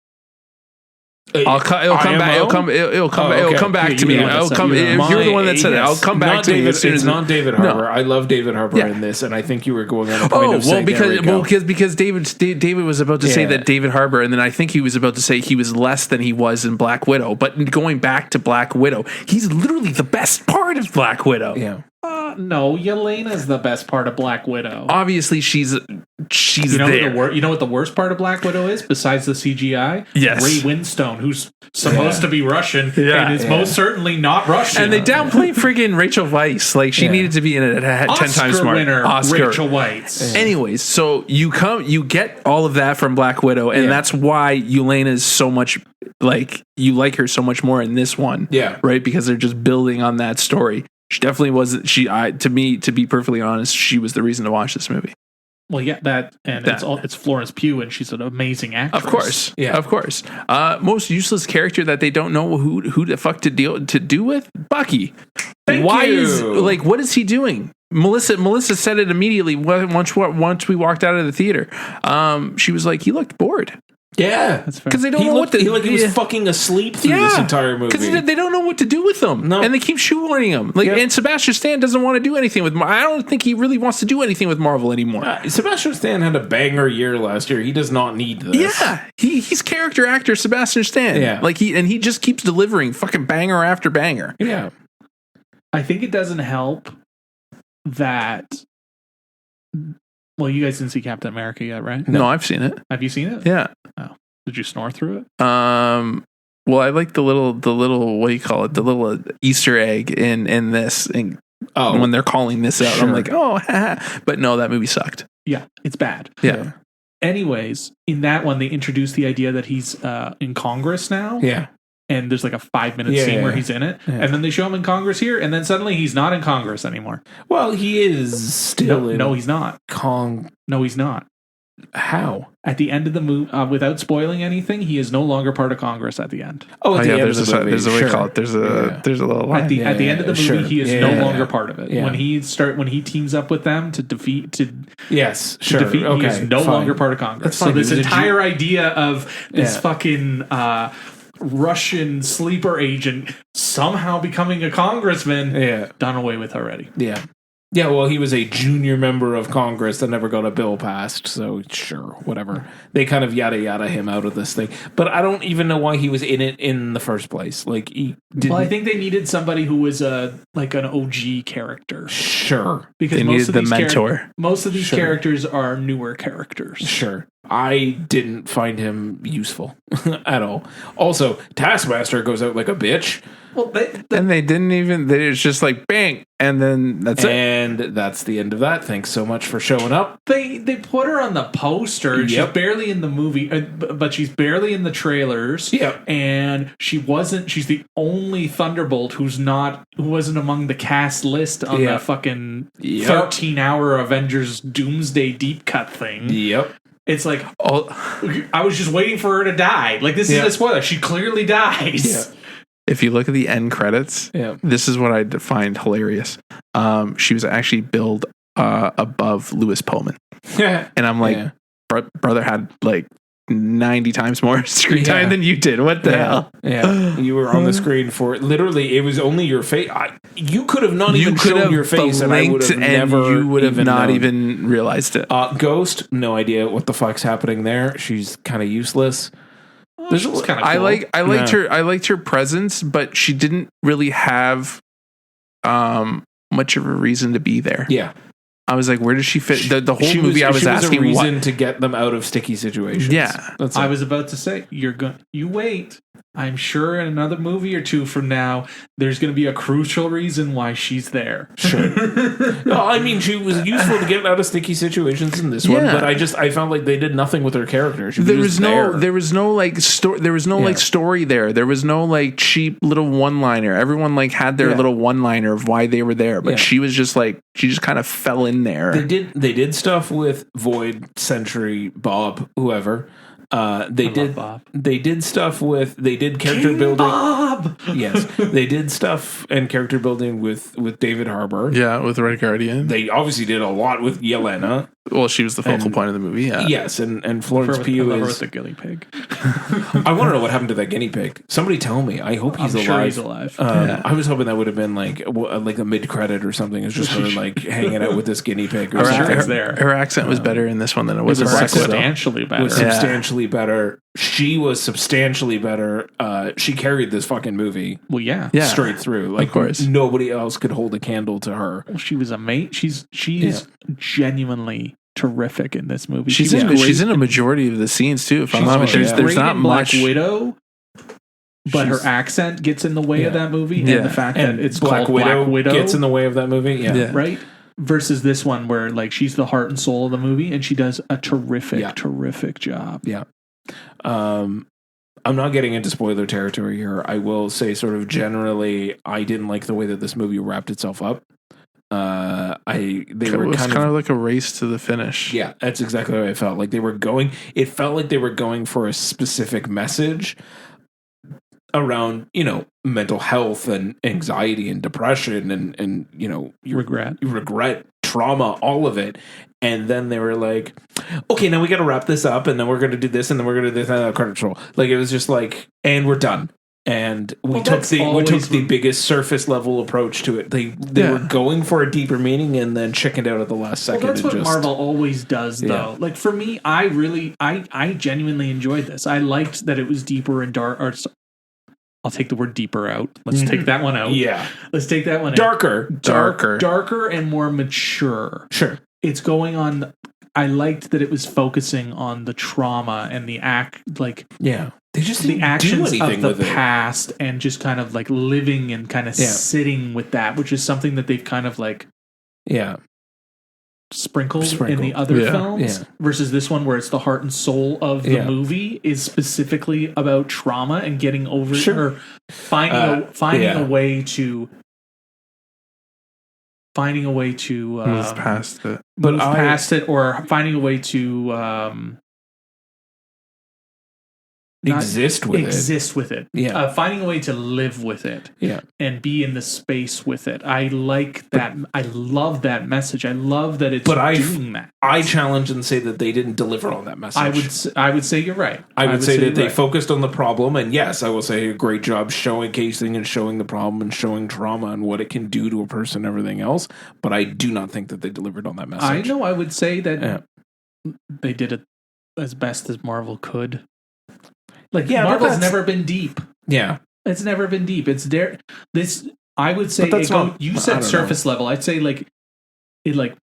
It'll come back to me. You're the one that said it. I'll come back to me as soon as. It's not David Harbour. No. I love David Harbour in this, and I think you were going on a point of because David was about to say that David Harbour, and then I think he was about to say he was less than he was in Black Widow. But going back to Black Widow, he's literally the best part of Black Widow. Yeah. No, Yelena's the best part of Black Widow. Obviously, she's there. You know what the worst part of Black Widow is, besides the CGI? Yes. Ray Winstone, who's supposed to be Russian and is most certainly not Russian. And they downplay friggin' Rachel Weisz. Like, she needed to be in it 10 times more. Oscar Rachel Weisz. Yeah. Anyways, so you get all of that from Black Widow, and that's why Yelena is so much, like, you like her so much more in this one. Yeah. Right? Because they're just building on that story. She definitely wasn't. To me, to be perfectly honest, she was the reason to watch this movie. Well, yeah, it's Florence Pugh, and she's an amazing actress. Of course. Most useless character that they don't know who the fuck to do with? Bucky. What is he doing? Melissa said it immediately once we walked out of the theater. She was like, he looked bored. Yeah, That's fair. Because they don't know what to he was fucking asleep through this entire movie. Because they don't know what to do with them. No. And they keep shoehorning him. And Sebastian Stan doesn't want to do anything with Marvel. I don't think he really wants to do anything with Marvel anymore. Sebastian Stan had a banger year last year. He does not need this. Yeah. He's character actor Sebastian Stan. Yeah. He just keeps delivering fucking banger after banger. Yeah. I think it doesn't help that. Well, you guys didn't see Captain America yet, right? No, I've seen it. Have you seen it? Yeah. Oh, did you snore through it? Well, I like the little what do you call it? The little Easter egg in this. When they're calling this out, I'm like, oh, but no, that movie sucked. Yeah, it's bad. Yeah. Anyways, in that one, they introduced the idea that he's in Congress now. Yeah. And there's like a 5-minute scene where he's in it. Yeah. And then they show him in Congress here. And then suddenly he's not in Congress anymore. Well, he is still in. No, he's not. No, he's not. How? At the end of the movie, without spoiling anything, he is no longer part of Congress at the end. Oh, at the end of the movie. There's a way to call it. There's a little line. At the end of the movie, he is no longer part of it. Yeah. When he teams up with them to defeat he is no longer part of Congress. So this entire idea of this fucking Russian sleeper agent somehow becoming a congressman, done away with already. Yeah. Yeah, well, he was a junior member of Congress that never got a bill passed, so sure, whatever. They kind of yada yada him out of this thing. But I don't even know why he was in it in the first place. Like, I think they needed somebody who was like an OG character. Sure. Because they needed the mentor. Most of these characters are newer characters. Sure. I didn't find him useful at all. Also, Taskmaster goes out like a bitch. Well, and they didn't even. It's just like bang, and then that's it. And that's the end of that. Thanks so much for showing up. They put her on the poster. And she's barely in the movie, but she's barely in the trailers. Yeah, and she wasn't. She's the only Thunderbolt who wasn't among the cast list on the fucking 13-hour Avengers Doomsday deep cut thing. Yep. It's like, I was just waiting for her to die. Like, this is a spoiler. She clearly dies. Yeah. If you look at the end credits, this is what I find hilarious. She was actually billed above Lewis Pullman. And I'm like, brother had like 90 times more screen time than you did. What the hell? Yeah. You were on the screen for literally, it was only your face. You could have not even shown your face, and I would have never. You would have not even realized it. Ghost, no idea what the fuck's happening there. She's kind of useless. This was kind of cool. I liked her presence, but she didn't really have much of a reason to be there. Yeah. I was like, where does she fit? The whole movie I was asking, a reason to get them out of sticky situations. Yeah. I was about to say, you wait. I'm sure in another movie or two from now, there's going to be a crucial reason why she's there. Sure. No, I mean, she was useful to get out of sticky situations in this one, but I found like they did nothing with her character. There was no story there. There was no like cheap little one-liner. Everyone like had their little one-liner of why they were there, but she was just like, she just kind of fell in there. They did stuff with Void, Sentry, Bob, whoever. They did stuff with character King building. Bob! Yes, they did stuff and character building with David Harbour. Yeah, with Red Guardian. They obviously did a lot with Yelena. Well, she was the focal point of the movie. Yeah. Yes, and Florence Pugh is the guinea pig. I want to know what happened to that guinea pig. Somebody tell me. I hope he's alive. Sure he's alive. I was hoping that would have been like a mid credit or something. It's just her like hanging out with this guinea pig. Or her accent was better in this one than it was in Black Widow. Substantially better. She was substantially better. She carried this fucking movie. Well, yeah, straight through. Like, of course, nobody else could hold a candle to her. Well, she was a mate. She's genuinely terrific in this movie. She's in a majority of the scenes too. If I'm not mistaken, there's not much. Black Widow, but her accent gets in the way of that movie, and the fact that it's Black Widow gets in the way of that movie. Yeah. Right. Versus this one, where like she's the heart and soul of the movie, and she does a terrific job. Yeah. I'm not getting into spoiler territory here. I will say, sort of generally, I didn't like the way that this movie wrapped itself up. It was kind of like a race to the finish. Yeah, that's exactly what I felt. Like it felt like they were going for a specific message around, regret, trauma trauma, all of it. And then they were like, okay, now we got to wrap this up, and then we're going to do this, and then we're going to do this, credit roll. Like, it was just like, and we're done. And we took the biggest surface level approach to it. They were going for a deeper meaning, and then chickened out at the last second. Well, that's what Marvel always does, though. Like, for me, I genuinely enjoyed this. I liked that it was deeper and dark. I'll take the word deeper out. Let's take that one out. Yeah. Let's take that one out. Darker and more mature. Sure. It's going on. I liked that it was focusing on the trauma and the they just the actions of the with past and just kind of like living and kind of sitting with that, which is something that they've kind of like sprinkled in the other films versus this one where it's the heart and soul of the movie is specifically about trauma and getting over or finding a way to move past it, or finding a way to exist with it. Yeah. Finding a way to live with it. Yeah. And be in the space with it. I like that. I love that message. I love that it's doing that. I challenge and say that they didn't deliver on that message. I would say you're right. I would say that they focused on the problem, and yes, I will say a great job showcasing and showing the problem and showing trauma and what it can do to a person and everything else, but I do not think that they delivered on that message. I know. I would say that they did it as best as Marvel could. Like, Marvel's never been deep. Yeah. It's never been deep. It's there. This, I would say, you said surface level. I'd say, like, it, like,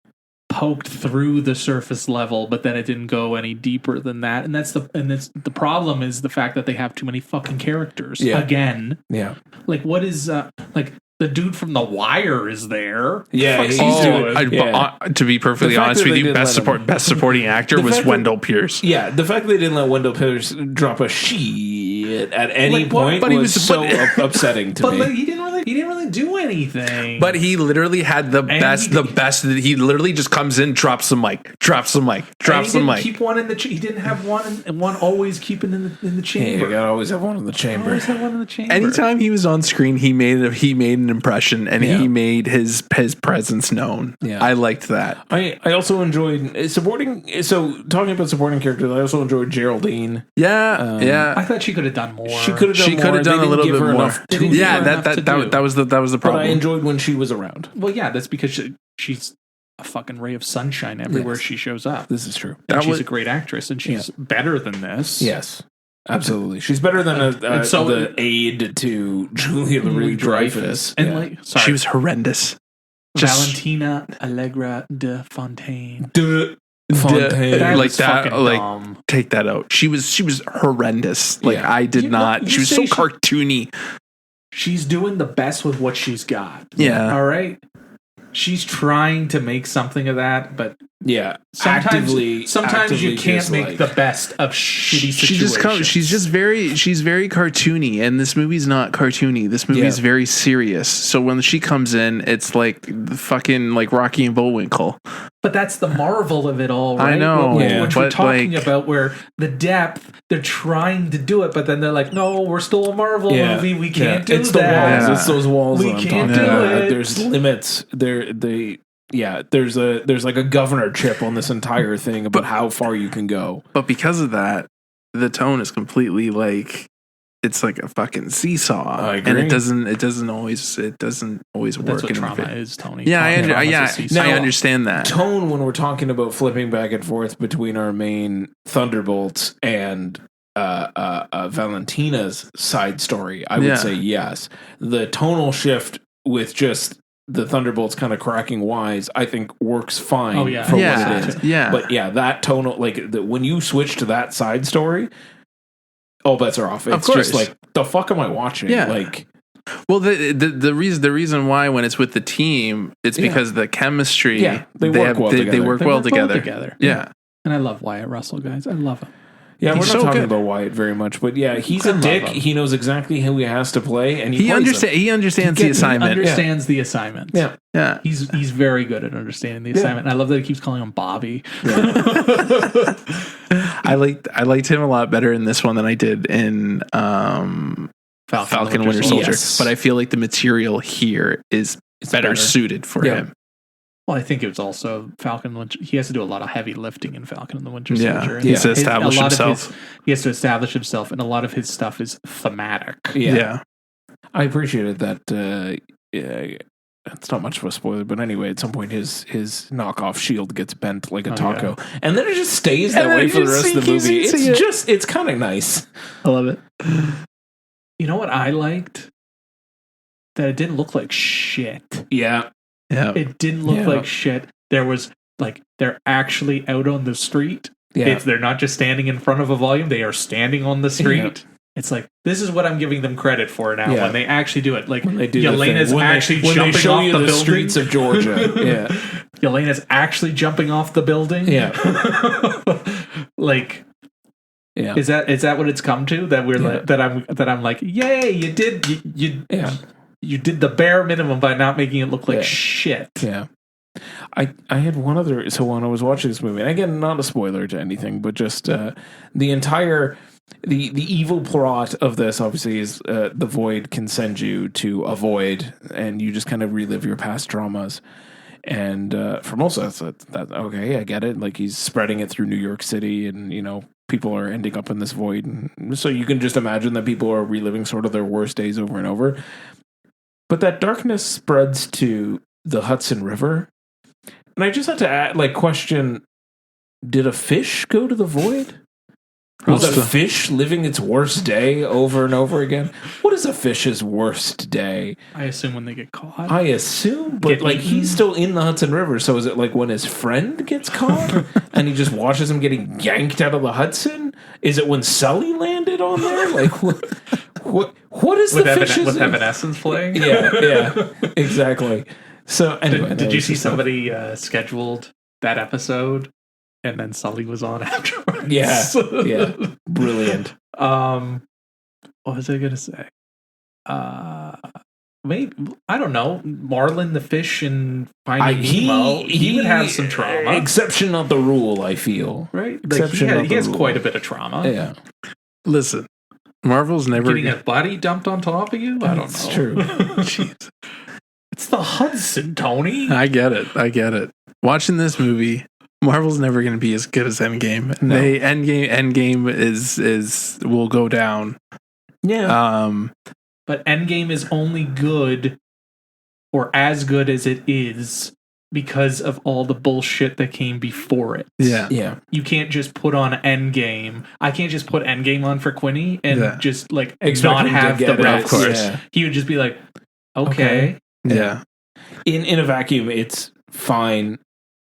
poked through the surface level, but then it didn't go any deeper than that. And the problem is the fact that they have too many fucking characters. Yeah. Again. Yeah. Like, what is, like, the dude from The Wire is there. Yeah, to be perfectly honest with you, best supporting actor was Wendell Pierce. Yeah, the fact that they didn't let Wendell Pierce drop a shit at any point was so upsetting to me. But he didn't really do anything. But he literally had the best. He literally just comes in, drops the mic. Keep one in the. He didn't have one, and one always keeping in the chamber. You gotta always have one in the chamber. Anytime he was on screen, he made an impression, and he made his presence known. Yeah. I liked that. I also enjoyed supporting. So talking about supporting characters, I also enjoyed Geraldine. I thought she could have done more. She could have done a little bit more. That was the problem. But I enjoyed when she was around. Well, yeah, that's because she's a fucking ray of sunshine everywhere she shows up. This is true. And she's a great actress, and she's better than this. Yes. Absolutely. She's better than the aide to Julia Louis-Dreyfus. And she was horrendous. Valentina Allegra de Fontaine. Like that, like take that out. She was horrendous. Like I did not. She was so cartoony. She's doing the best with what she's got. Yeah. All right. She's trying to make something of that, but sometimes you can't make the best of shitty situations. She's very cartoony, and this movie's not cartoony. This movie is very serious. So when she comes in, it's like fucking like Rocky and Bullwinkle. But that's the marvel of it all, right? I know. What we're talking about, where the depth, they're trying to do it, but then they're like, no, we're still a Marvel movie. We can't do it's that. The walls. It's those walls. We can't do it. There's limits. There's like a governor chip on this entire thing about how far you can go. But because of that, the tone is completely like it's like a fucking seesaw, and it doesn't always work. That's what trauma is, Tony. Yeah, I understand that tone when we're talking about flipping back and forth between our main Thunderbolts and Valentina's side story. I would say yes. The tonal shift with just the Thunderbolts kind of cracking wise, I think works fine for what it is. Yeah. But that tonal, when you switch to that side story, all bets are off. It's just like, the fuck am I watching? Yeah. Like, well, the reason why when it's with the team, it's because the chemistry. Yeah, they work well together. Yeah. And I love Wyatt Russell, guys. I love him. Yeah, we're not talking about Wyatt very much, but he's a dick. He knows exactly who he has to play, and he understands the assignment. He understands the assignment. Yeah. He's very good at understanding the assignment. And I love that he keeps calling him Bobby. Yeah. I liked him a lot better in this one than I did in Falcon Winter Soldier. Yes. But I feel like the material here is better suited for him. Well, I think it was also Falcon and the Winter. He has to do a lot of heavy lifting in Falcon and the Winter Yeah, Soldier. he has to establish himself. He has to establish himself, and a lot of his stuff is thematic. Yeah. I appreciated that. It's not much of a spoiler, but anyway, at some point his knockoff shield gets bent like a taco, and then it just stays that way for the rest of the movie. It's kind of nice. I love it. You know what I liked? That it didn't look like shit. Yeah. It didn't look like shit. There was they're actually out on the street. Yeah. They're not just standing in front of a volume. They are standing on the street. Yeah. It's like, this is what I'm giving them credit for now when they actually do it. Like, Yelena's actually jumping off the building. Streets of Georgia. Yeah. Yelena's actually jumping off the building. Yeah. Is that what it's come to? That we're that I'm like, yay, you did the bare minimum by not making it look like shit. Yeah. I had one other. So when I was watching this movie, and again, not a spoiler to anything, but just the entire the evil plot of this obviously is the void can send you to a void, and you just kind of relive your past traumas. And for most of us, that okay, I get it. Like, he's spreading it through New York City, and people are ending up in this void, and so you can just imagine that people are reliving sort of their worst days over and over. But that darkness spreads to the Hudson River. And I just had to question, did a fish go to the void? Was a fish living its worst day over and over again? What is a fish's worst day? I assume when they get caught. I assume, but he's still in the Hudson River, so is it like when his friend gets caught and he just watches him getting yanked out of the Hudson? Is it when Sully landed on there? Like, what is the fish's... With Evanescence playing? Yeah, exactly. So anyway, did you see somebody scheduled that episode, and then Sully was on afterwards? Yeah, brilliant. What was I gonna say? Maybe, I don't know. Marlin the fish and Finding Nemo. He would have some trauma. Exception not the rule, I feel. Right? He has quite a bit of trauma. Yeah. Listen, Marvel's never getting a body dumped on top of you. I don't know. It's true. Jeez. It's the Hudson, Tony. I get it. Watching this movie, Marvel's never going to be as good as Endgame. No. Endgame is will go down. Yeah. But Endgame is only good, or as good as it is, because of all the bullshit that came before it. Yeah. You can't just put on Endgame. I can't just put Endgame on for Quinny and just not have the rest. Of course. Yeah. He would just be like, okay. Yeah. In a vacuum, it's fine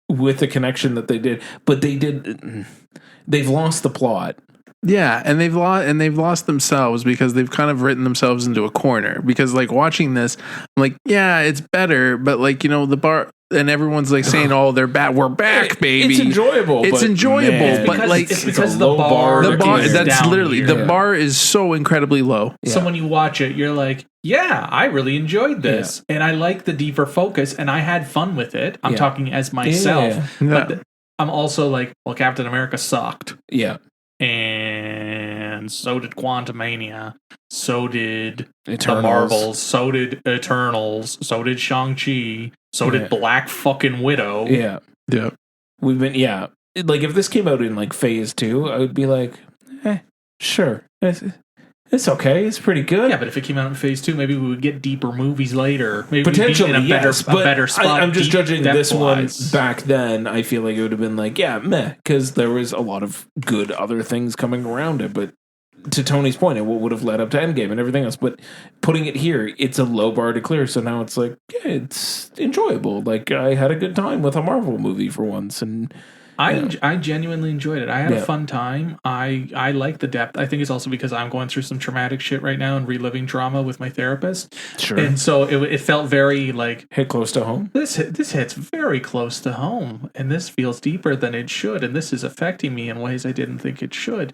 with the connection that they did, but they've lost the plot. Yeah, and they've lost themselves because they've kind of written themselves into a corner. Because watching this, I'm like, yeah, it's better, but the bar and everyone's saying, "Oh, they're back. We're back, baby." It's enjoyable. It's enjoyable, man, but it's because the bar. That's literally the bar is so incredibly low. Yeah. So when you watch it, you're like, yeah, I really enjoyed this, and I like the deeper focus, and I had fun with it. I'm talking as myself, but I'm also like, well, Captain America sucked. Yeah. And so did Quantumania. So did Eternals. The Marvels. So did Eternals. So did Shang-Chi. So did Black fucking Widow. Yeah. Yeah. We've been, if this came out in phase 2, I would be like, sure. It's okay. It's pretty good. Yeah, but if it came out in phase 2, maybe we would get deeper movies later. Maybe potentially, we'd be in a better spot. I'm just judging this one depth-wise. back then. I feel like it would have been meh, because there was a lot of good other things coming around it. But to Tony's point, it would have led up to Endgame and everything else. But putting it here, it's a low bar to clear. So now it's it's enjoyable. I had a good time with a Marvel movie for once, and I genuinely enjoyed it. I had a fun time. I like the depth. I think it's also because I'm going through some traumatic shit right now and reliving trauma with my therapist. Sure. And so it felt very hit close to home. This hits very close to home, and this feels deeper than it should, and this is affecting me in ways I didn't think it should.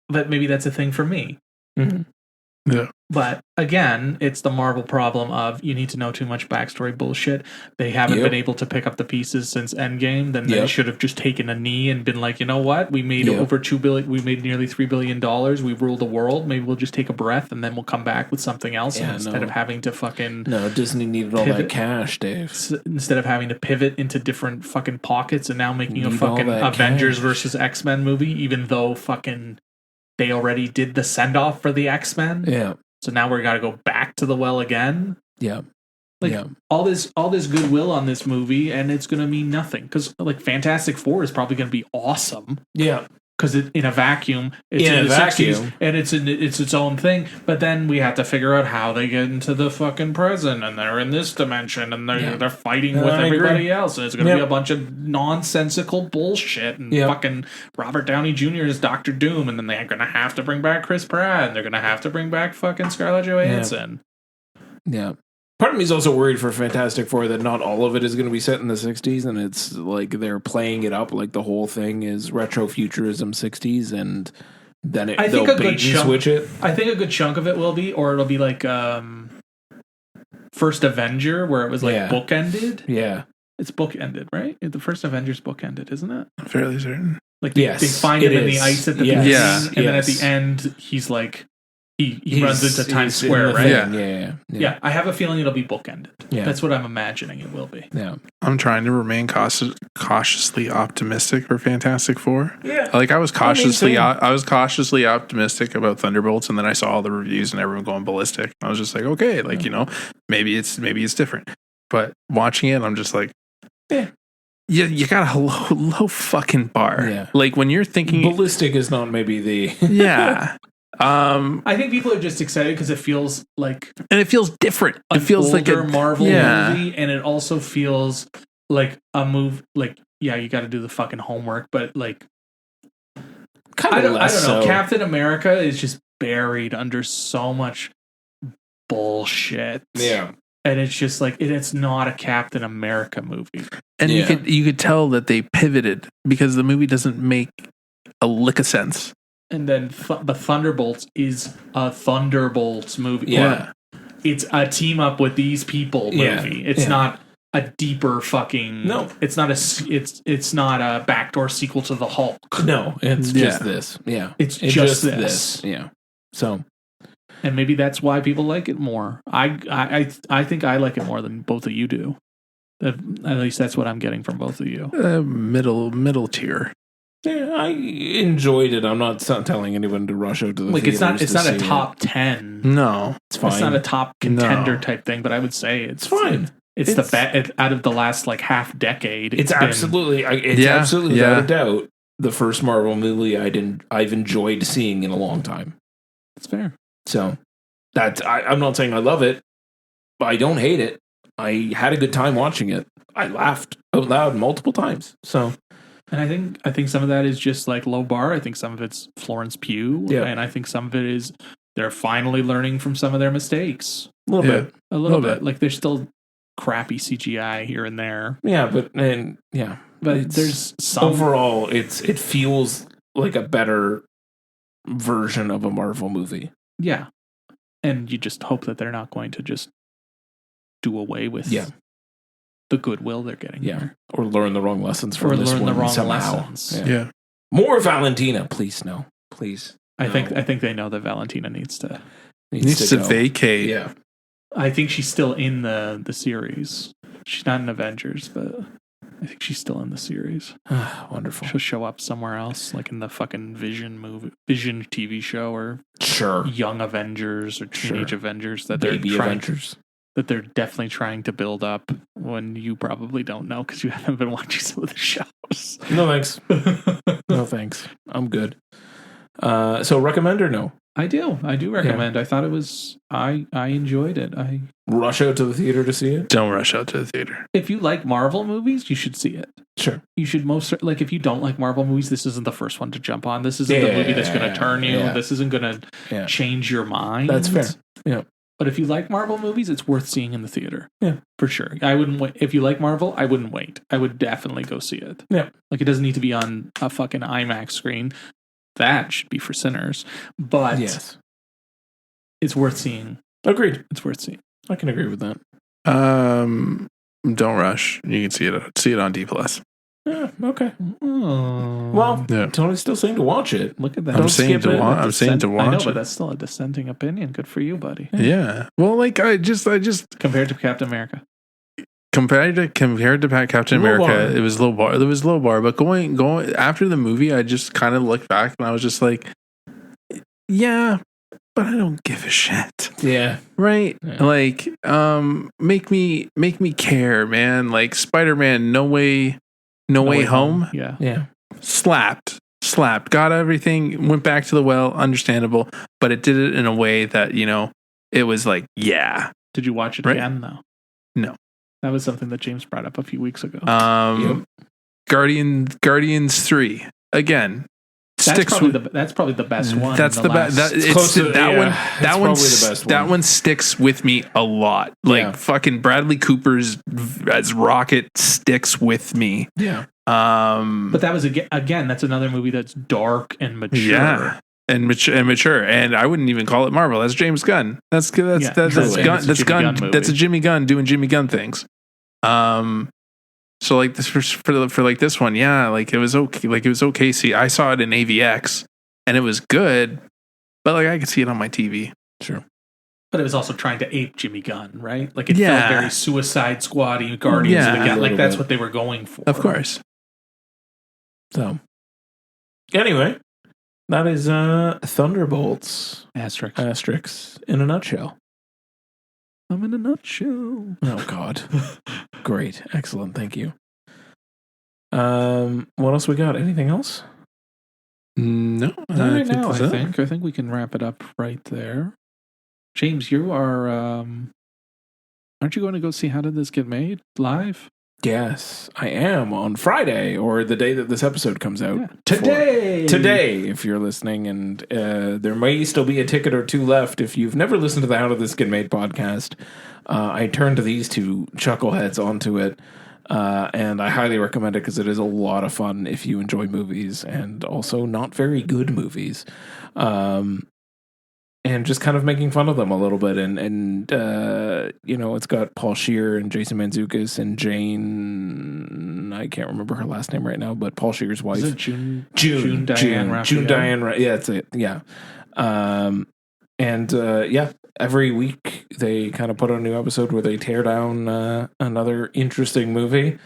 But maybe that's a thing for me. Mm-hmm. Yeah. But again, it's the Marvel problem of you need to know too much backstory bullshit. They haven't been able to pick up the pieces since Endgame. Then they should have just taken a knee and been like, you know what? We made over $2 billion. We made nearly $3 billion. We ruled the world. Maybe we'll just take a breath and then we'll come back with something else instead of having to fucking. No, Disney needed all that cash, Dave. Instead of having to pivot into different fucking pockets and now making a fucking Avengers versus X-Men movie, even though fucking they already did the send off for the X-Men. Yeah. So now we got to go back to the well again. Yeah. All this goodwill on this movie, and it's going to mean nothing because like Fantastic Four is probably going to be awesome. Yeah. Because in a vacuum, it's in the 60s, and it's its own thing. But then we have to figure out how they get into the fucking present, and they're in this dimension, and they're fighting with everybody else, and it's going to be a bunch of nonsensical bullshit. And fucking Robert Downey Jr. is Doctor Doom, and then they're going to have to bring back Chris Pratt, and they're going to have to bring back fucking Scarlett Johansson. Yeah. Part of me is also worried for Fantastic Four that not all of it is going to be set in the 60s, and it's like they're playing it up like the whole thing is retrofuturism 60s, and then they'll bait and switch it. I think a good chunk of it will be, or it'll be like First Avenger, where it was like bookended. Yeah. It's bookended, right? The first Avengers bookended, isn't it? I'm fairly certain. Like they find him in the ice at the beginning, and then at the end, he's like... He runs into Times Square, right? Yeah. I have a feeling it'll be bookended. Yeah. That's what I'm imagining it will be. Yeah. I'm trying to remain cautiously optimistic for Fantastic Four. Yeah. Like I was cautiously optimistic about Thunderbolts, and then I saw all the reviews and everyone going ballistic. I was just like, okay, like maybe it's different. But watching it, I'm just like, you got a low fucking bar. Yeah. Like when you're thinking ballistic is not maybe the I think people are just excited because it feels like, and it feels different. It feels like a Marvel movie, and it also feels like a move. Like, you got to do the fucking homework, but like, I don't know. Captain America is just buried under so much bullshit. Yeah, and it's just like it's not a Captain America movie. And you could tell that they pivoted because the movie doesn't make a lick of sense. And then, but Thunderbolts is a Thunderbolts movie. Yeah, it's a team up with these people movie. It's not a deeper fucking. No, it's not a backdoor sequel to the Hulk. No, it's just this. Yeah, it's just this. Yeah. So, and maybe that's why people like it more. I think I like it more than both of you do. At least that's what I'm getting from both of you. Middle tier. Yeah, I enjoyed it. I'm not telling anyone to rush out to the theaters. It's not a top 10. No, it's fine. It's not a top contender type thing, but I would say it's fine. It's the best out of the last like half decade. It's absolutely without a doubt the first Marvel movie I've enjoyed seeing in a long time. That's fair. So I'm not saying I love it, but I don't hate it. I had a good time watching it. I laughed out loud multiple times. So. And I think some of that is just like low bar. I think some of it's Florence Pugh. Yeah. And I think some of it is they're finally learning from some of their mistakes. A little bit. Like there's still crappy CGI here and there. Yeah, but there's some overall it feels like a better version of a Marvel movie. Yeah. And you just hope that they're not going to just do away with the goodwill they're getting here. Or learn the wrong lessons from this one lessons. Yeah. More Valentina, please. No. Please. I think they know that Valentina needs to vacate. Yeah. I think she's still in the series. She's not in Avengers, but I think she's still in the series. Wonderful. She'll show up somewhere else, like in the fucking Vision TV show, or Young Avengers or Teenage Avengers that Baby Avengers. That they're definitely trying to build up when you probably don't know because you haven't been watching some of the shows. No thanks. No thanks. I'm good. So recommend or no? I do recommend. I thought it was. I enjoyed it. I rush out to the theater to see it. Don't rush out to the theater. If you like Marvel movies, you should see it. Sure. You should if you don't like Marvel movies, this isn't the first one to jump on. This isn't the movie that's going to turn you. Yeah. This isn't going to change your mind. That's fair. Yeah. But if you like Marvel movies, it's worth seeing in the theater. Yeah. For sure. I wouldn't wait. If you like Marvel, I wouldn't wait. I would definitely go see it. Yeah. Like, it doesn't need to be on a fucking IMAX screen. That should be for sinners. But It's worth seeing. Agreed. It's worth seeing. I can agree with that. Don't rush. You can see it on D+. Yeah, okay. Oh. Well, Yeah. Tony's still saying to watch it. Look at that. I'm Don't saying skip to it. watch. I'm saying to I know, watch but it. that's still a dissenting opinion. Good for you, buddy. Yeah. Well, like I just Compared to Captain America. compared to Captain Low America, bar. it was low bar. It was low bar. But going after the movie, I just kind of looked back and I was just like, yeah, but I don't give a shit. Yeah. Right? Yeah. Like, make me care, man. Like Spider-Man, No Way Home. Yeah. Yeah. Slapped, got everything, went back to the well, understandable, but it did it in a way that, it was like, yeah. Did you watch it Right. again, though? No. That was something that James brought up a few weeks ago. Guardians 3 again. That's probably the best one. That's in the last- best. It's close to- that yeah, one. it's That one. probably the best That one. one sticks with me a lot. Like Yeah. fucking Bradley Cooper's as Rocket sticks with me. Yeah. But that was again. That's another movie that's dark and mature. Yeah. And mature, and I wouldn't even call it Marvel. That's James Gunn. That's truly. Gunn. It's a That's Jimmy Gunn. Gunn movie. That's a Jimmy Gunn doing Jimmy Gunn things. So like this for like this one, yeah, like it was okay. Like it was okay. See, I saw it in AVX, and it was good, but like I could see it on my TV. Sure. But it was also trying to ape Jimmy Gunn, right? Like it Yeah. felt very Suicide Squad-y, Guardians Yeah. of the A Galaxy. Like little that's bit. what they were going for. Of course. So, anyway, that is Thunderbolts Asterisk. in a nutshell. I'm in a nutshell. Oh God, great, excellent, thank you. What else we got? Anything else? No, Not right now, that's I it. think. I think we can wrap it up right there. James, you are. Aren't you going to go see How Did This Get Made live? Yes, I am on Friday or the day that this episode comes out. Yeah. Today, If you're listening, and there may still be a ticket or two left. If you've never listened to the How Did This Get Made podcast, I turned these two chuckleheads onto it, and I highly recommend it because it is a lot of fun if you enjoy movies and also not very good movies. And just kind of making fun of them a little bit, and it's got Paul Scheer and Jason Mantzoukas and Jane. I can't remember her last name right now, but Paul Scheer's wife. Is it June June Diane Raphael? June Diane. Yeah, that's it. Yeah, every week they kind of put out a new episode where they tear down another interesting movie,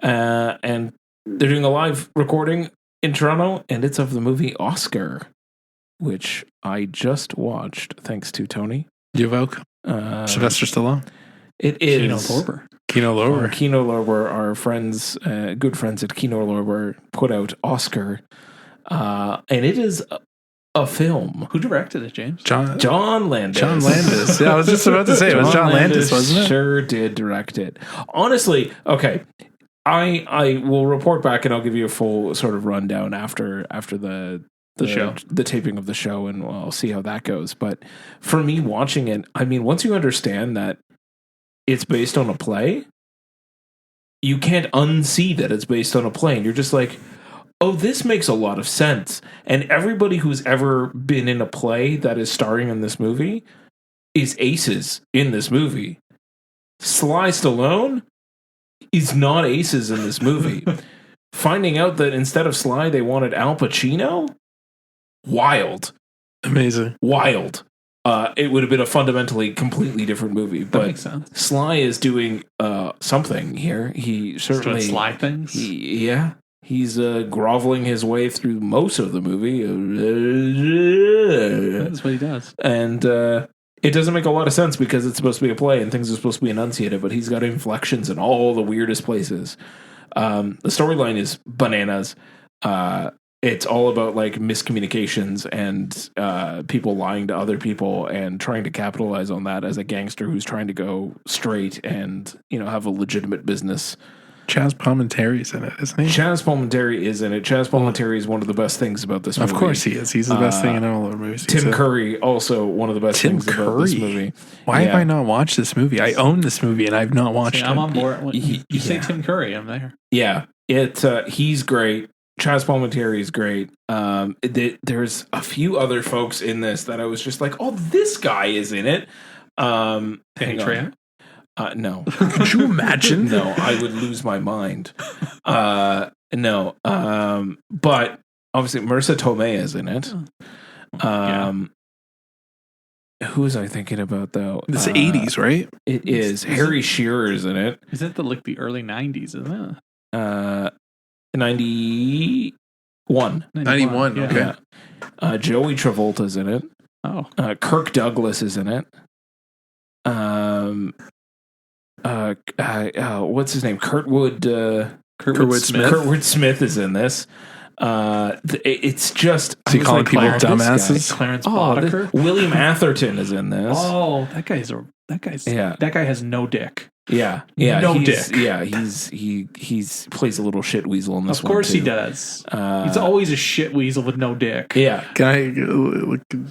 and they're doing a live recording in Toronto, and it's of the movie Oscar, which I just watched thanks to Tony. Yuvoke, Sylvester Stallone, It is Kino Lorber. Kino Lorber. Kino Lorber, our friends, good friends at Kino Lorber, put out Oscar, and it is a film. Who directed it, James? John Landis. John Landis. Yeah, I was just about to say it was John Landis, wasn't it? Sure did direct it. Honestly, okay. I will report back and I'll give you a full sort of rundown after the show, the taping of the show, and I'll see how that goes. But for me watching it, I mean, once you understand that it's based on a play, you can't unsee that it's based on a play. And you're just like, oh, this makes a lot of sense. And everybody who's ever been in a play that is starring in this movie is aces in this movie. Sly Stallone is not aces in this movie. Finding out that instead of Sly, they wanted Al Pacino, wild. Amazing. Wild. It would have been a fundamentally completely different movie. That But makes sense. Sly is doing something here. He certainly... Doing Sly things? He's groveling his way through most of the movie. That's what he does. And it doesn't make a lot of sense because it's supposed to be a play and things are supposed to be enunciated, but he's got inflections in all the weirdest places. The storyline is bananas. It's all about like miscommunications and people lying to other people and trying to capitalize on that as a gangster who's trying to go straight and, have a legitimate business. Chaz Palminteri's in it, isn't he? Chaz Palminteri is in it. Chaz Palminteri is one of the best things about this movie. Of course he is. He's the best thing in all the movies. Tim Curry, also one of the best Tim things about this Curry? movie. Why have Yeah. I not watched this movie? I own this movie and I've not watched See, it. I'm on board. When you say Yeah. Tim Curry, I'm there. Yeah, he's great. Chaz Palminteri is great. There's a few other folks in this that I was just like, oh, this guy is in it. Danny Trejo? No. Could you imagine? No, I would lose my mind. No. But obviously Marissa Tomei is in it. Who was I thinking about though? It's 80s, right? It is. Harry Shearer is in it. Is it the early 90s, isn't it? 91. 91, okay. Yeah. Joey Travolta's in it. Oh. Kirk Douglas is in it. What's his name? Kurtwood Smith. Kurtwood Smith is in this. It's just. Is he calling people dumbasses? Clarence Boddicker? William Atherton is in this. Oh, that guy has no dick. Yeah, no dick. Yeah, he's plays a little shit weasel in this. Of course one too. he does. He's always a shit weasel with no dick. Yeah.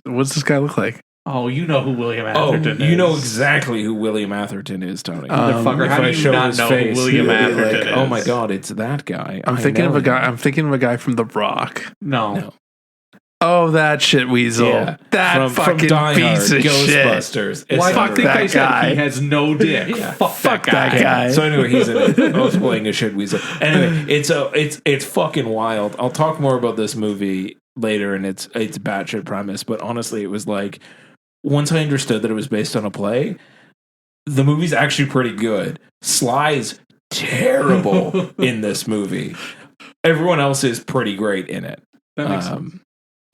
What's this guy look like? Oh, you know who William Atherton is. You know exactly who William Atherton is, Tony. Motherfucker, how do you not know who William Atherton is? Oh my god, it's that guy. I'm thinking of a guy from The Rock. No. Oh, that shit weasel. Yeah. That fucking piece of Ghostbusters. Why do you think I said he has no dick? Yeah. Fuck that guy. So anyway, he's in it. I was playing a shit weasel. Anyway, it's fucking wild. I'll talk more about this movie later and its batshit premise, but honestly, it was like once I understood that it was based on a play, the movie's actually pretty good. Sly's terrible in this movie. Everyone else is pretty great in it. That makes sense.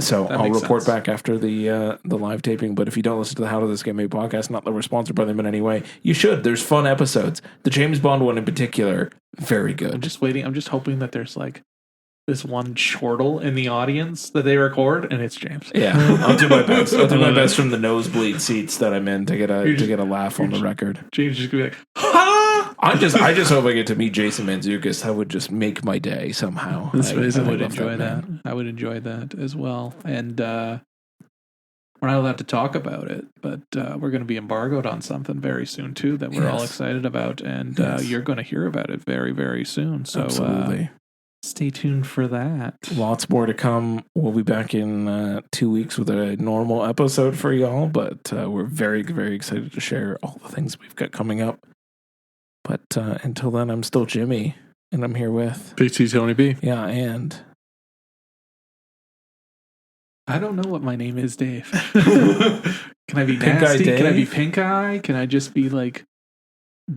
So I'll report back after the live taping. But if you don't listen to the How Did This Get Made podcast, not that we're sponsored by them in any way, you should. There's fun episodes. The James Bond one in particular, very good. I'm just waiting. I'm just hoping that there's like this one chortle in the audience that they record, and it's James. Yeah, I'll do my best. I'll do my best from the nosebleed seats that I'm in to get a laugh on the record. James just gonna be like, ha! I just hope I get to meet Jason Mantzoukas. That would just make my day somehow. I would enjoy that. I would enjoy that as well. And we're not allowed to talk about it, but we're going to be embargoed on something very soon too that we're all excited about, and you're going to hear about it very, very soon. So absolutely. Stay tuned for that. Lots more to come. We'll be back in 2 weeks with a normal episode for y'all, but we're very, very excited to share all the things we've got coming up. But until then, I'm still Jimmy, and I'm here with Big T Tony B. Yeah, and I don't know what my name is, Dave. Can I be Pink nasty? Eye Dave? Can I be Pink Eye? Can I just be like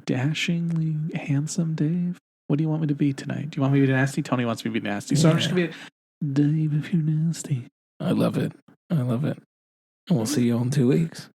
dashingly handsome Dave? What do you want me to be tonight? Do you want me to be nasty? Tony wants me to be nasty. So I'm just going to be Dave if you're nasty. I love it. And we'll see you all in 2 weeks.